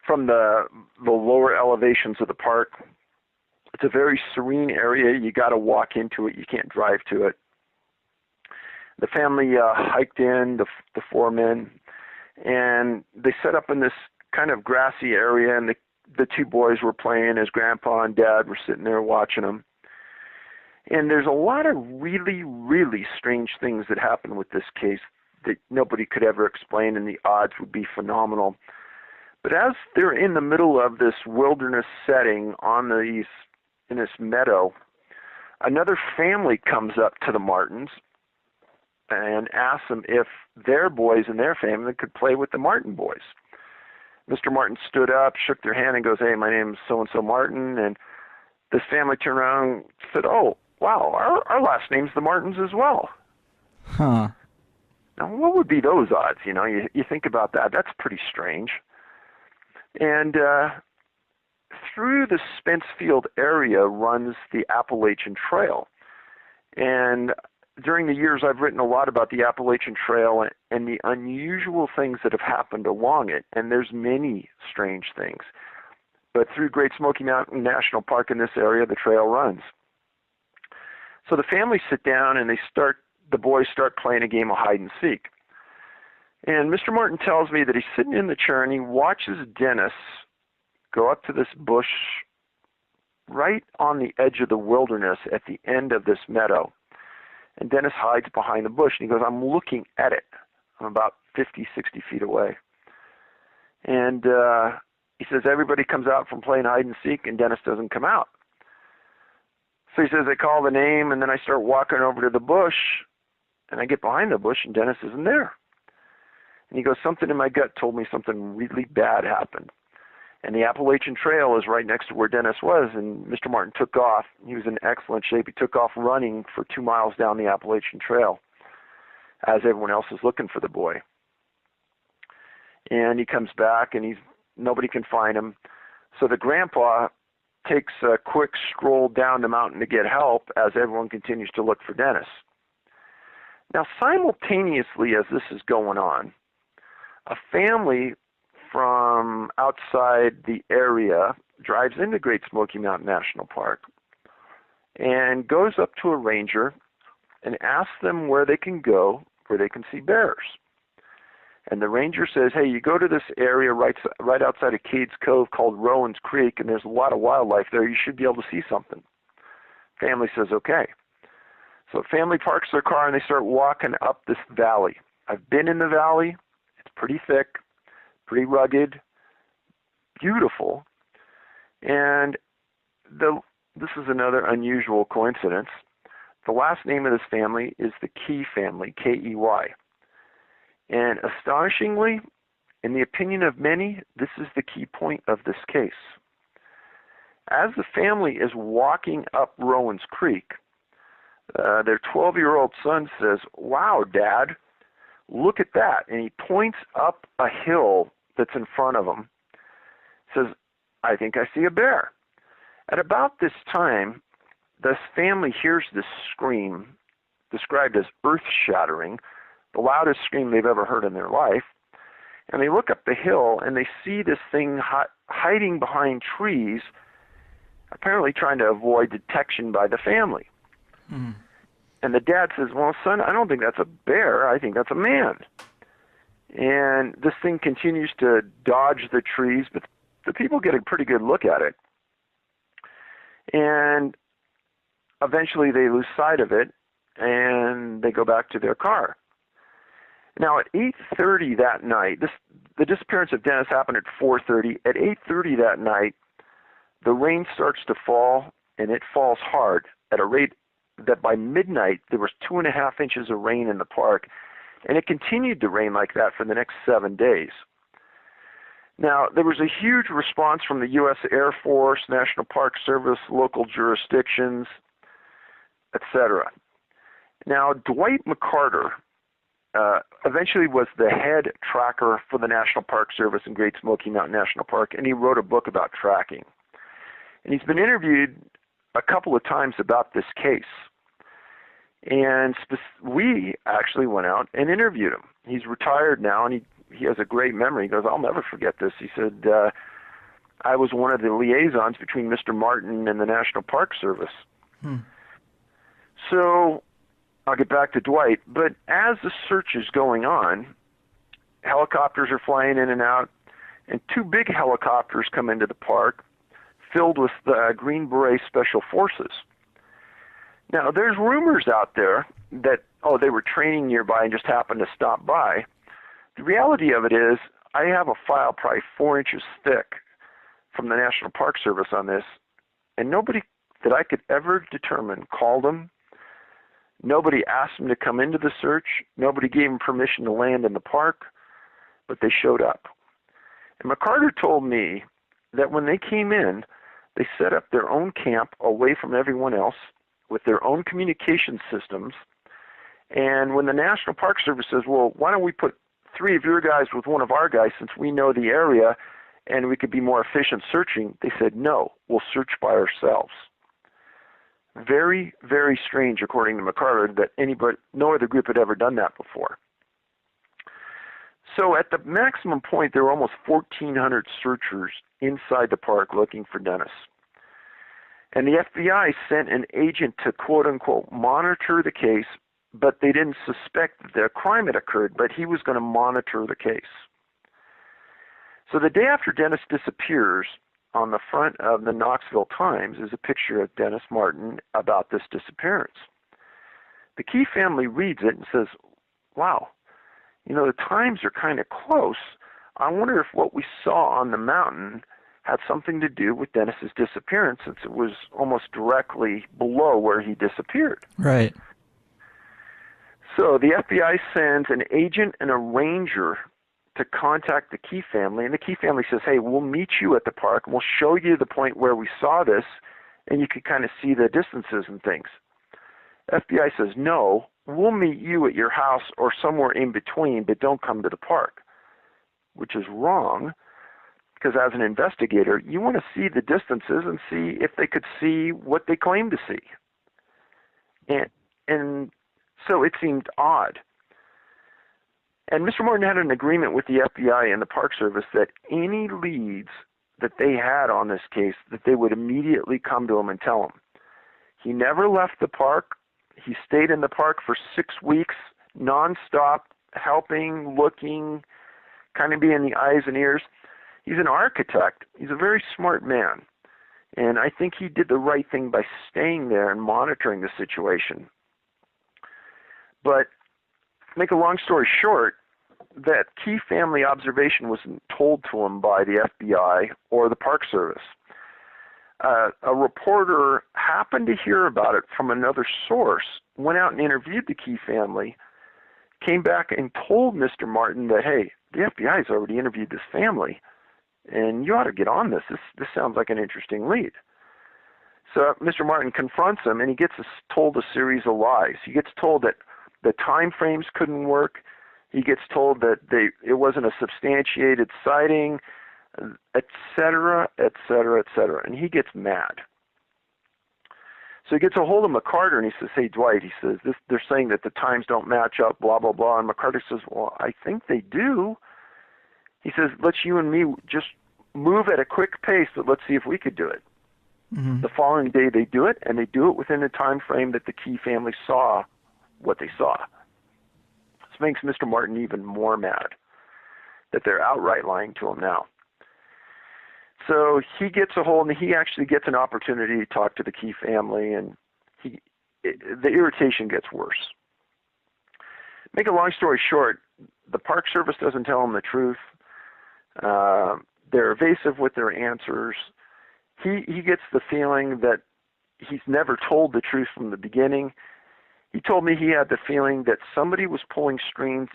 from the lower elevations of the park. It's a very serene area. You got to walk into it. You can't drive to it. The family hiked in, the 4 men, and they set up in this kind of grassy area, and the 2 boys were playing as grandpa and dad were sitting there watching them. And there's a lot of really, really strange things that happen with this case that nobody could ever explain, and the odds would be phenomenal. But as they're in the middle of this wilderness setting in this meadow, another family comes up to the Martins and asks them if their boys and their family could play with the Martin boys. Mr. Martin stood up, shook their hand, and goes, "Hey, my name's so-and-so Martin." And this family turned around and said, "Oh, wow, our last name's the Martins as well." Huh. Now, what would be those odds? You know, you think about that. That's pretty strange. And through the Spence Field area runs the Appalachian Trail. And during the years, I've written a lot about the Appalachian Trail and the unusual things that have happened along it. And there's many strange things. But through Great Smoky Mountain National Park in this area, the trail runs. So the families sit down and the boys start playing a game of hide and seek. And Mr. Martin tells me that he's sitting in the chair and he watches Dennis go up to this bush right on the edge of the wilderness at the end of this meadow. And Dennis hides behind the bush, and he goes, "I'm looking at it." I'm about 50, 60 feet away. And he says, everybody comes out from playing hide and seek, and Dennis doesn't come out. So he says, I call the name, and then I start walking over to the bush, and I get behind the bush, and Dennis isn't there. And he goes, something in my gut told me something really bad happened. And the Appalachian Trail is right next to where Dennis was, and Mr. Martin took off. He was in excellent shape. He took off running for 2 miles down the Appalachian Trail as everyone else is looking for the boy. And he comes back, and nobody can find him. So the grandpa takes a quick stroll down the mountain to get help as everyone continues to look for Dennis. Now, simultaneously as this is going on, a family from outside the area drives into Great Smoky Mountain National Park and goes up to a ranger and asks them where they can go, where they can see bears. And the ranger says, hey, you go to this area right outside of Cades Cove called Rowan's Creek, and there's a lot of wildlife there. You should be able to see something. Family says, okay. So family parks their car, and they start walking up this valley. I've been in the valley. It's pretty thick, pretty rugged, beautiful. And this is another unusual coincidence. The last name of this family is the Key family, K-E-Y. And astonishingly, in the opinion of many, this is the key point of this case. As the family is walking up Rowan's Creek, their 12-year-old son says, wow, Dad, look at that. And he points up a hill that's in front of him. Says, I think I see a bear. At about this time, this family hears this scream, described as earth-shattering, the loudest scream they've ever heard in their life. And they look up the hill, and they see this thing hiding behind trees, apparently trying to avoid detection by the family. Hmm. And the dad says, well, son, I don't think that's a bear. I think that's a man. And this thing continues to dodge the trees, but the people get a pretty good look at it. And eventually they lose sight of it, and they go back to their car. Now, at 8:30 that night, the disappearance of Dennis happened at 4:30. At 8:30 that night, the rain starts to fall, and it falls hard at a rate that by midnight there was 2.5 inches of rain in the park, and it continued to rain like that for the next 7 days. Now, there was a huge response from the U.S. Air Force, National Park Service, local jurisdictions, etc. Now, Dwight McCarter eventually was the head tracker for the National Park Service in Great Smoky Mountain National Park, and he wrote a book about tracking. And he's been interviewed a couple of times about this case. And we actually went out and interviewed him. He's retired now, and he has a great memory. He goes, I'll never forget this. He said, I was one of the liaisons between Mr. Martin and the National Park Service. So I'll get back to Dwight. But as the search is going on, helicopters are flying in and out, and 2 big helicopters come into the park filled with the Green Beret Special Forces. Now, there's rumors out there that, they were training nearby and just happened to stop by. The reality of it is, I have a file probably 4 inches thick from the National Park Service on this, and nobody that I could ever determine called them. Nobody asked them to come into the search. Nobody gave them permission to land in the park, but they showed up. And McCarter told me that when they came in, they set up their own camp away from everyone else with their own communication systems. And when the National Park Service says, well, why don't we put 3 of your guys with 1 of our guys since we know the area and we could be more efficient searching, they said, no, we'll search by ourselves. Very, very strange, according to McCarter, that no other group had ever done that before. So at the maximum point, there were almost 1,400 searchers inside the park looking for Dennis. And the FBI sent an agent to, quote-unquote, monitor the case, but they didn't suspect that a crime had occurred, but he was going to monitor the case. So the day after Dennis disappears, on the front of the Knoxville Times is a picture of Dennis Martin about this disappearance. The Key family reads it and says, wow, the times are kind of close. I wonder if what we saw on the mountain had something to do with Dennis's disappearance, since it was almost directly below where he disappeared. Right. So the FBI sends an agent and a ranger to contact the Key family, and the Key family says, hey, we'll meet you at the park, and we'll show you the point where we saw this, and you can kind of see the distances and things. FBI says, no, we'll meet you at your house or somewhere in between, but don't come to the park, which is wrong, because as an investigator, you want to see the distances and see if they could see what they claim to see. And so it seemed odd. And Mr. Martin had an agreement with the FBI and the Park Service that any leads that they had on this case, that they would immediately come to him and tell him. He never left the park. He stayed in the park for 6 weeks, nonstop, helping, looking, kind of being the eyes and ears. He's an architect. He's a very smart man. And I think he did the right thing by staying there and monitoring the situation. But make a long story short, that key family observation wasn't told to him by the FBI or the Park Service. A reporter happened to hear about it from another source, went out and interviewed the key family, came back and told Mr. Martin that, hey, the FBI has already interviewed this family, and you ought to get on this. This sounds like an interesting lead. So Mr. Martin confronts him, and he gets told a series of lies. He gets told that the time frames couldn't work. He gets told that it wasn't a substantiated sighting, et cetera, et cetera, et cetera. And he gets mad. So he gets a hold of McCarter, and he says, hey, Dwight, he says, they're saying that the times don't match up, blah, blah, blah. And McCarter says, well, I think they do. He says, let's you and me just move at a quick pace, but let's see if we could do it. Mm-hmm. The following day they do it, and they do it within the time frame that the key family saw what they saw. This makes Mr. Martin even more mad that they're outright lying to him now. So he gets a hold, and he actually gets an opportunity to talk to the key family, and the irritation gets worse. Make a long story short, the Park Service doesn't tell him the truth. They're evasive with their answers. He gets the feeling that he's never told the truth from the beginning. He told me he had the feeling that somebody was pulling strings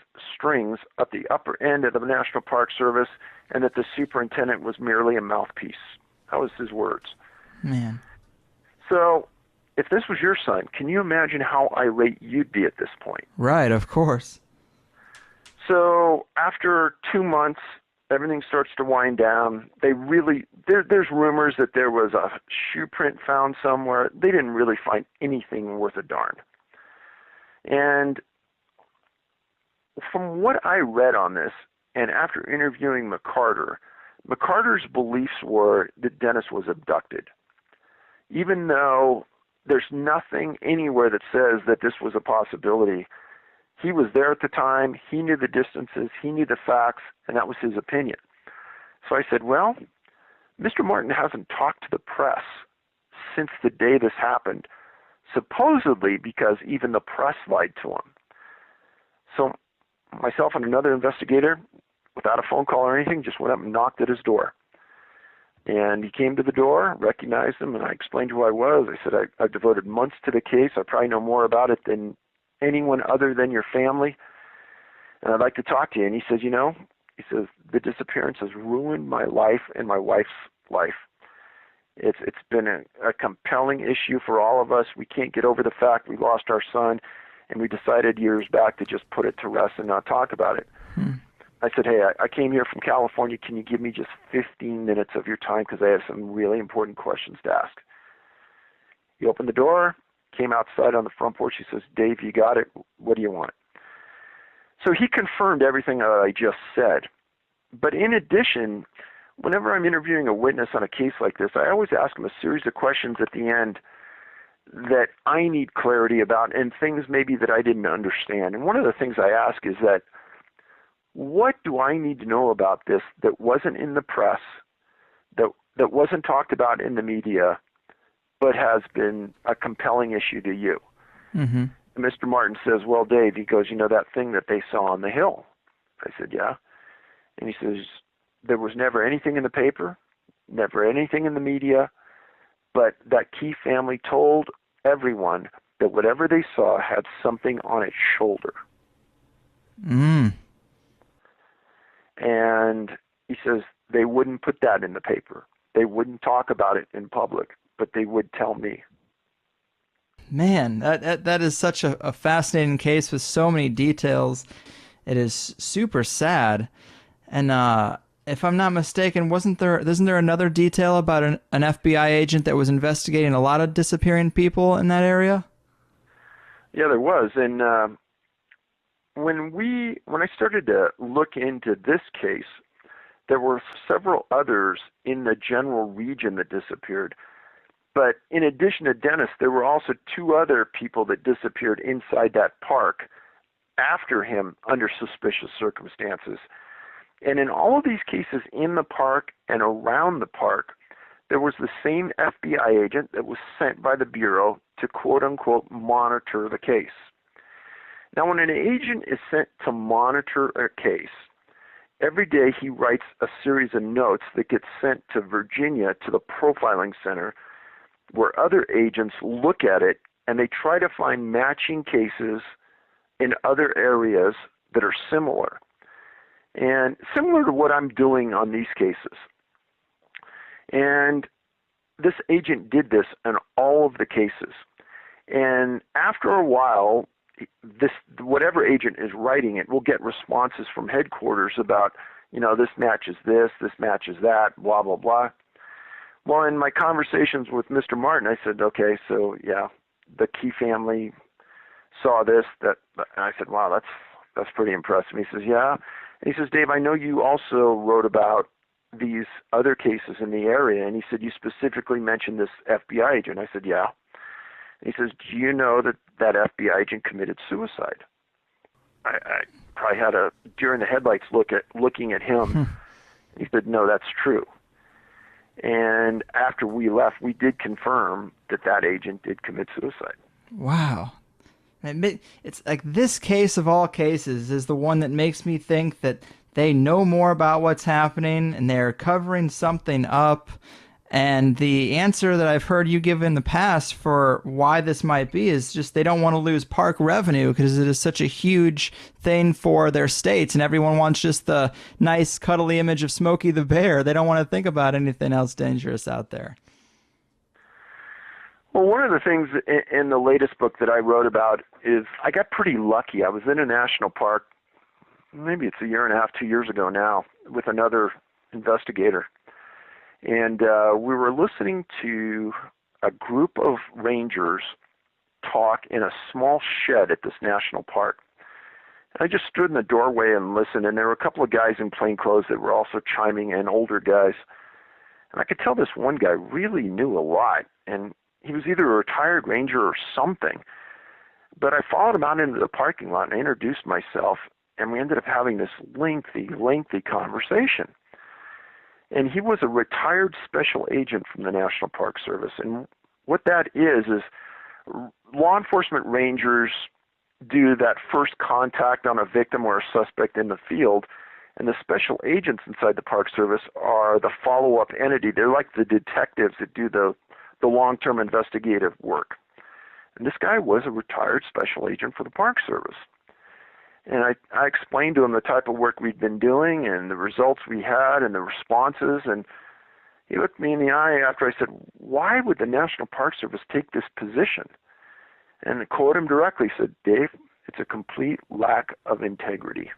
at the upper end of the National Park Service, and that the superintendent was merely a mouthpiece. That was his words. Man. So, if this was your son, can you imagine how irate you'd be at this point? Right, of course. So, after 2 months, everything starts to wind down. There's rumors that there was a shoe print found somewhere. They didn't really find anything worth a darn. And from what I read on this, and after interviewing McCarter's beliefs were that Dennis was abducted. Even though there's nothing anywhere that says that this was a possibility, he was there at the time, he knew the distances, he knew the facts, and that was his opinion. So I said, well, Mr. Martin hasn't talked to the press since the day this happened, supposedly because even the press lied to him. So myself and another investigator, without a phone call or anything, just went up and knocked at his door. And he came to the door, recognized him, and I explained who I was. I said, I've devoted months to the case. I probably know more about it than anyone other than your family, and I'd like to talk to you. And he says, the disappearance has ruined my life and my wife's life. It's been a compelling issue for all of us. We can't get over the fact we lost our son, and we decided years back to just put it to rest and not talk about it. I said, hey, I came here from California. Can you give me just 15 minutes of your time because I have some really important questions to ask? He opened the door, came outside on the front porch. He says, Dave, you got it. What do you want? So he confirmed everything that I just said. But in addition, whenever I'm interviewing a witness on a case like this, I always ask them a series of questions at the end that I need clarity about and things maybe that I didn't understand. And one of the things I ask is that, what do I need to know about this that wasn't in the press, that wasn't talked about in the media, but has been a compelling issue to you? Mm-hmm. And Mr. Martin says, well, Dave, he goes, that thing that they saw on the hill? I said, yeah. And he says, there was never anything in the paper, never anything in the media, but that key family told everyone that whatever they saw had something on its shoulder. And he says they wouldn't put that in the paper. They wouldn't talk about it in public, but they would tell me. Man, that is such a fascinating case with so many details. It is super sad. And if I'm not mistaken, isn't there another detail about an FBI agent that was investigating a lot of disappearing people in that area? Yeah, there was. And when I started to look into this case, there were several others in the general region that disappeared. But in addition to Dennis, there were also 2 other people that disappeared inside that park after him under suspicious circumstances. And in all of these cases in the park and around the park, there was the same FBI agent that was sent by the Bureau to quote-unquote monitor the case. Now, when an agent is sent to monitor a case, every day he writes a series of notes that get sent to Virginia to the profiling center, where other agents look at it and they try to find matching cases in other areas that are similar. And similar to what I'm doing on these cases. And this agent did this in all of the cases. And after a while, this whatever agent is writing it will get responses from headquarters about, this matches this matches that, blah, blah, blah. Well, in my conversations with Mr. Martin, I said, okay, so yeah, the Key family saw this. And I said, wow, that's pretty impressive. He says, yeah. And he says, Dave, I know you also wrote about these other cases in the area. And he said, you specifically mentioned this FBI agent. I said, yeah. And he says, do you know that FBI agent committed suicide? I probably had a deer in the headlights looking at him. He said, no, that's true. And after we left, we did confirm that agent did commit suicide. Wow. It's like this case of all cases is the one that makes me think that they know more about what's happening and they're covering something up. And the answer that I've heard you give in the past for why this might be is just they don't want to lose park revenue because it is such a huge thing for their states and everyone wants just the nice cuddly image of Smokey the Bear. They don't want to think about anything else dangerous out there. Well, one of the things in the latest book that I wrote about is I got pretty lucky. I was in a national park, maybe it's a year and a half, 2 years ago now, with another investigator. And we were listening to a group of rangers talk in a small shed at this national park. I just stood in the doorway and listened, and there were a couple of guys in plain clothes that were also chiming in, older guys. And I could tell this one guy really knew a lot, and he was either a retired ranger or something. But I followed him out into the parking lot and I introduced myself, and we ended up having this lengthy conversation. And he was a retired special agent from the National Park Service. And what that is law enforcement rangers do that first contact on a victim or a suspect in the field, and the special agents inside the Park Service are the follow-up entity. They're like the detectives that do the long-term investigative work. And this guy was a retired special agent for the Park Service. And I explained to him the type of work we'd been doing and the results we had and the responses. And he looked me in the eye after I said, why would the National Park Service take this position? And to quote him directly, said, Dave, it's a complete lack of integrity.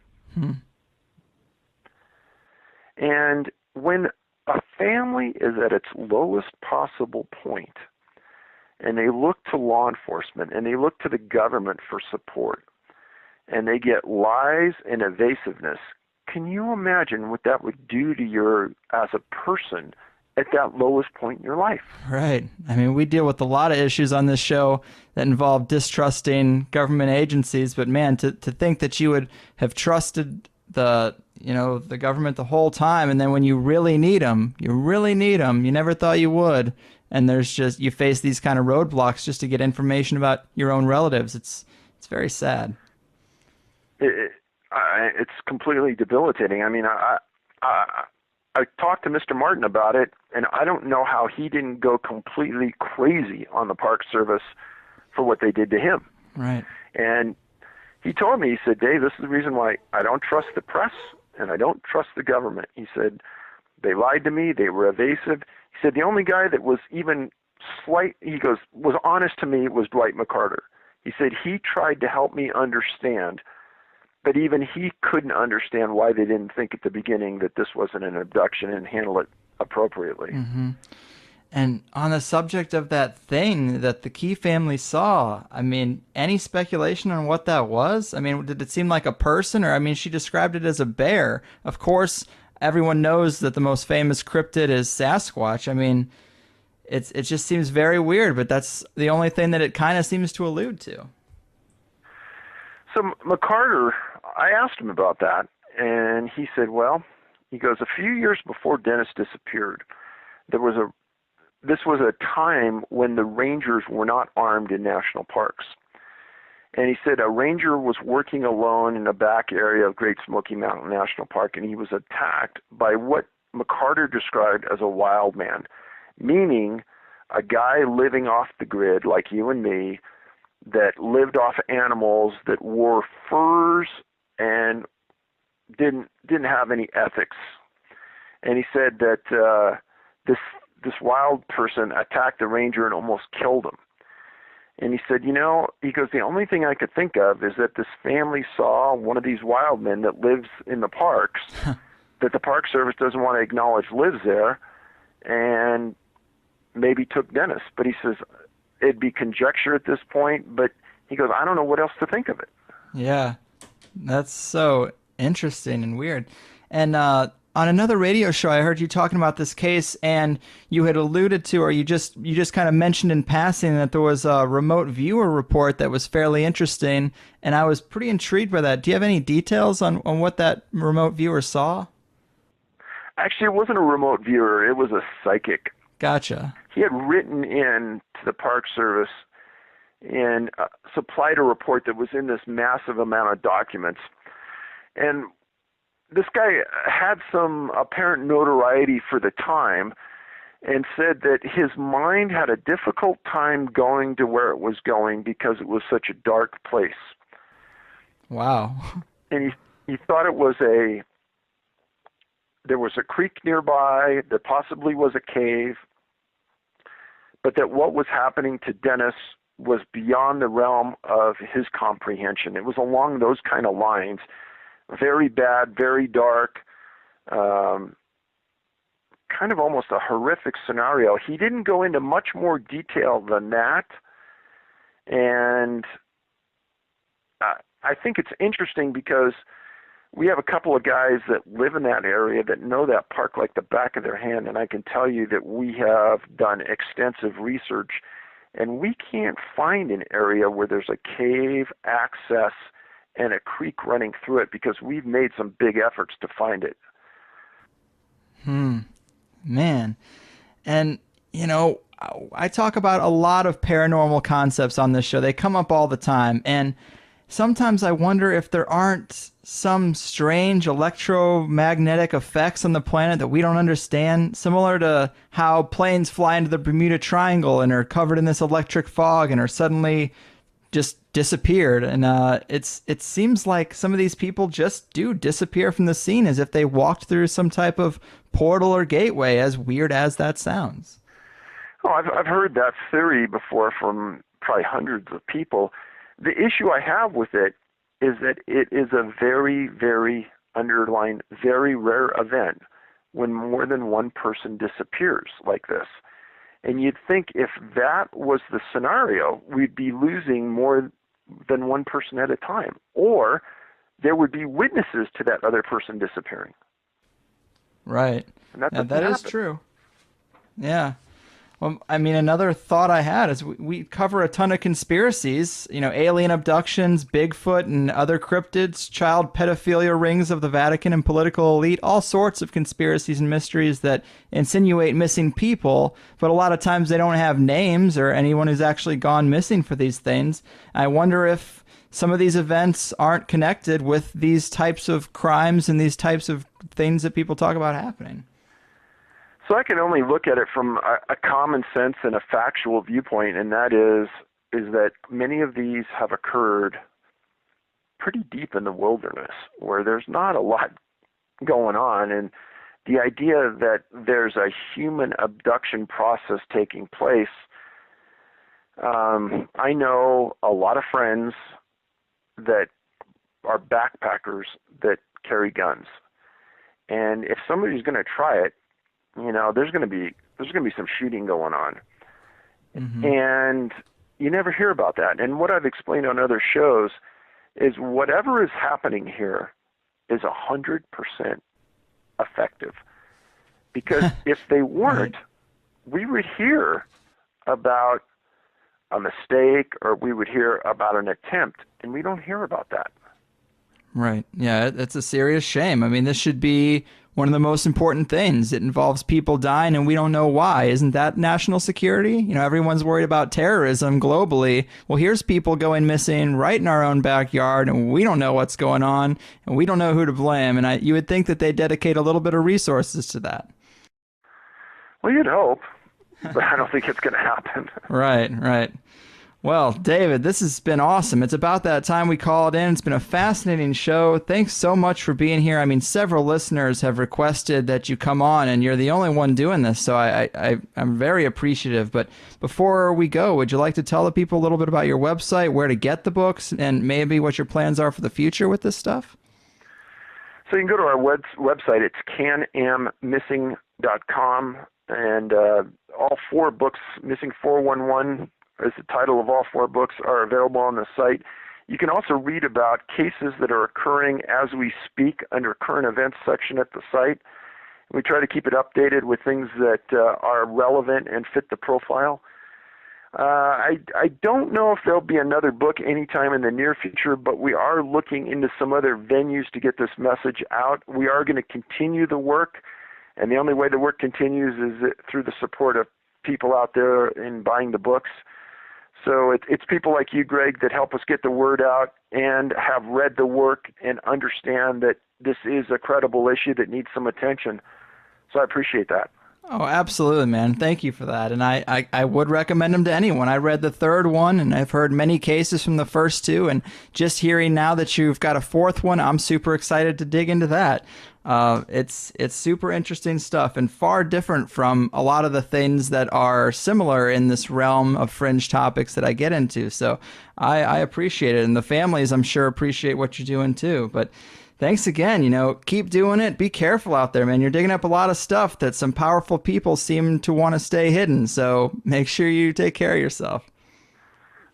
And when a family is at its lowest possible point and they look to law enforcement and they look to the government for support, and they get lies and evasiveness, can you imagine what that would do to you as a person at that lowest point in your life? Right. I mean, we deal with a lot of issues on this show that involve distrusting government agencies, but man, to think that you would have trusted the government the whole time, and then when you really need them, you never thought you would, and you face these kind of roadblocks just to get information about your own relatives. It's very sad. It's completely debilitating. I mean, I talked to Mr. Martin about it, and I don't know how he didn't go completely crazy on the Park Service for what they did to him. Right. And he told me, he said, Dave, this is the reason why I don't trust the press and I don't trust the government. He said, they lied to me, they were evasive. He said, the only guy that was even was honest to me was Dwight McCarter. He said, he tried to help me understand, but even he couldn't understand why they didn't think at the beginning that this wasn't an abduction and handle it appropriately. Mm-hmm. And on the subject of that thing that the Key family saw, I mean, any speculation on what that was? I mean, did it seem like a person? Or, I mean, she described it as a bear. Of course, everyone knows that the most famous cryptid is Sasquatch. I mean, it just seems very weird, but that's the only thing that it kind of seems to allude to. So McCarter, I asked him about that, And he said, well, he goes, a few years before Dennis disappeared, this was a time when the rangers were not armed in national parks. And he said a ranger was working alone in the back area of Great Smoky Mountain National Park, and he was attacked by what McCarter described as a wild man, meaning a guy living off the grid like you and me that lived off animals, that wore furs and didn't have any ethics. And he said that this wild person attacked the ranger and almost killed him. And he said, he goes, the only thing I could think of is that this family saw one of these wild men that lives in the parks, that the Park Service doesn't want to acknowledge lives there, and maybe took Dennis. But he says, it'd be conjecture at this point, but he goes, I don't know what else to think of it. Yeah, that's so interesting and weird. And on another radio show, I heard you talking about this case, and you had alluded to, or you just kind of mentioned in passing that there was a remote viewer report that was fairly interesting, and I was pretty intrigued by that. Do you have any details on what that remote viewer saw? Actually, it wasn't a remote viewer. It was a psychic. Gotcha. He had written in to the Park Service and supplied a report that was in this massive amount of documents. And this guy had some apparent notoriety for the time and said that his mind had a difficult time going to where it was going because it was such a dark place. Wow. And he thought there was a creek nearby, there possibly was a cave, but that what was happening to Dennis was beyond the realm of his comprehension. It was along those kind of lines. Very bad, very dark, kind of almost a horrific scenario. He didn't go into much more detail than that, and I think it's interesting because we have a couple of guys that live in that area that know that park like the back of their hand, and I can tell you that we have done extensive research, and we can't find an area where there's a cave access and a creek running through it because we've made some big efforts to find it. Man. And, I talk about a lot of paranormal concepts on this show. They come up all the time. And sometimes I wonder if there aren't some strange electromagnetic effects on the planet that we don't understand, similar to how planes fly into the Bermuda Triangle and are covered in this electric fog and are suddenly just disappeared. And it seems like some of these people just do disappear from the scene as if they walked through some type of portal or gateway, as weird as that sounds. Oh, I've heard that theory before from probably hundreds of people. The issue I have with it is that it is a very, very underlined, very rare event when more than one person disappears like this. And you'd think if that was the scenario, we'd be losing more than one person at a time, or there would be witnesses to that other person disappearing. Right. And that is true. Yeah. Well, I mean, another thought I had is we cover a ton of conspiracies, alien abductions, Bigfoot and other cryptids, child pedophilia rings of the Vatican and political elite, all sorts of conspiracies and mysteries that insinuate missing people, but a lot of times they don't have names or anyone who's actually gone missing for these things. I wonder if some of these events aren't connected with these types of crimes and these types of things that people talk about happening. So I can only look at it from a common sense and a factual viewpoint, and that is that many of these have occurred pretty deep in the wilderness where there's not a lot going on. And the idea that there's a human abduction process taking place, I know a lot of friends that are backpackers that carry guns. And if somebody's going to try it, there's going to be some shooting going on. Mm-hmm. And you never hear about that. And what I've explained on other shows is whatever is happening here is 100% effective. Because if they weren't, right, we would hear about a mistake or we would hear about an attempt, and we don't hear about that. Right. Yeah, it's a serious shame. I mean, this should be one of the most important things. It involves people dying and we don't know why. Isn't that national security? You know, everyone's worried about terrorism globally. Well, here's people going missing right in our own backyard and we don't know what's going on and we don't know who to blame. And you would think that they dedicate a little bit of resources to that. Well, you'd hope, but I don't think it's going to happen. Right, right. Well, David, this has been awesome. It's about that time we called in. It's been a fascinating show. Thanks so much for being here. I mean, several listeners have requested that you come on, and you're the only one doing this, so I'm very appreciative. But before we go, would you like to tell the people a little bit about your website, where to get the books, and maybe what your plans are for the future with this stuff? So you can go to our website. It's canammissing.com, and all 4 books, Missing 411, as the title of all 4 books, are available on the site. You can also read about cases that are occurring as we speak under current events section at the site. We try to keep it updated with things that are relevant and fit the profile. I don't know if there'll be another book anytime in the near future, but we are looking into some other venues to get this message out. We are going to continue the work, and the only way the work continues is through the support of people out there in buying the books. So it's people like you, Greg, that help us get the word out and have read the work and understand that this is a credible issue that needs some attention. So I appreciate that. Oh, absolutely, man. Thank you for that. And I would recommend them to anyone. I read the 3rd one, and I've heard many cases from the first 2. And just hearing now that you've got a 4th one, I'm super excited to dig into that. It's super interesting stuff and far different from a lot of the things that are similar in this realm of fringe topics that I get into. So I appreciate it. And the families, I'm sure, appreciate what you're doing too. But thanks again. You know, keep doing it. Be careful out there, man. You're digging up a lot of stuff that some powerful people seem to want to stay hidden. So make sure you take care of yourself.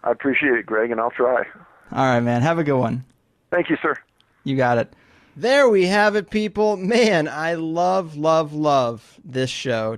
I appreciate it, Greg, and I'll try. All right, man. Have a good one. Thank you, sir. You got it. There we have it, people. Man, I love this show.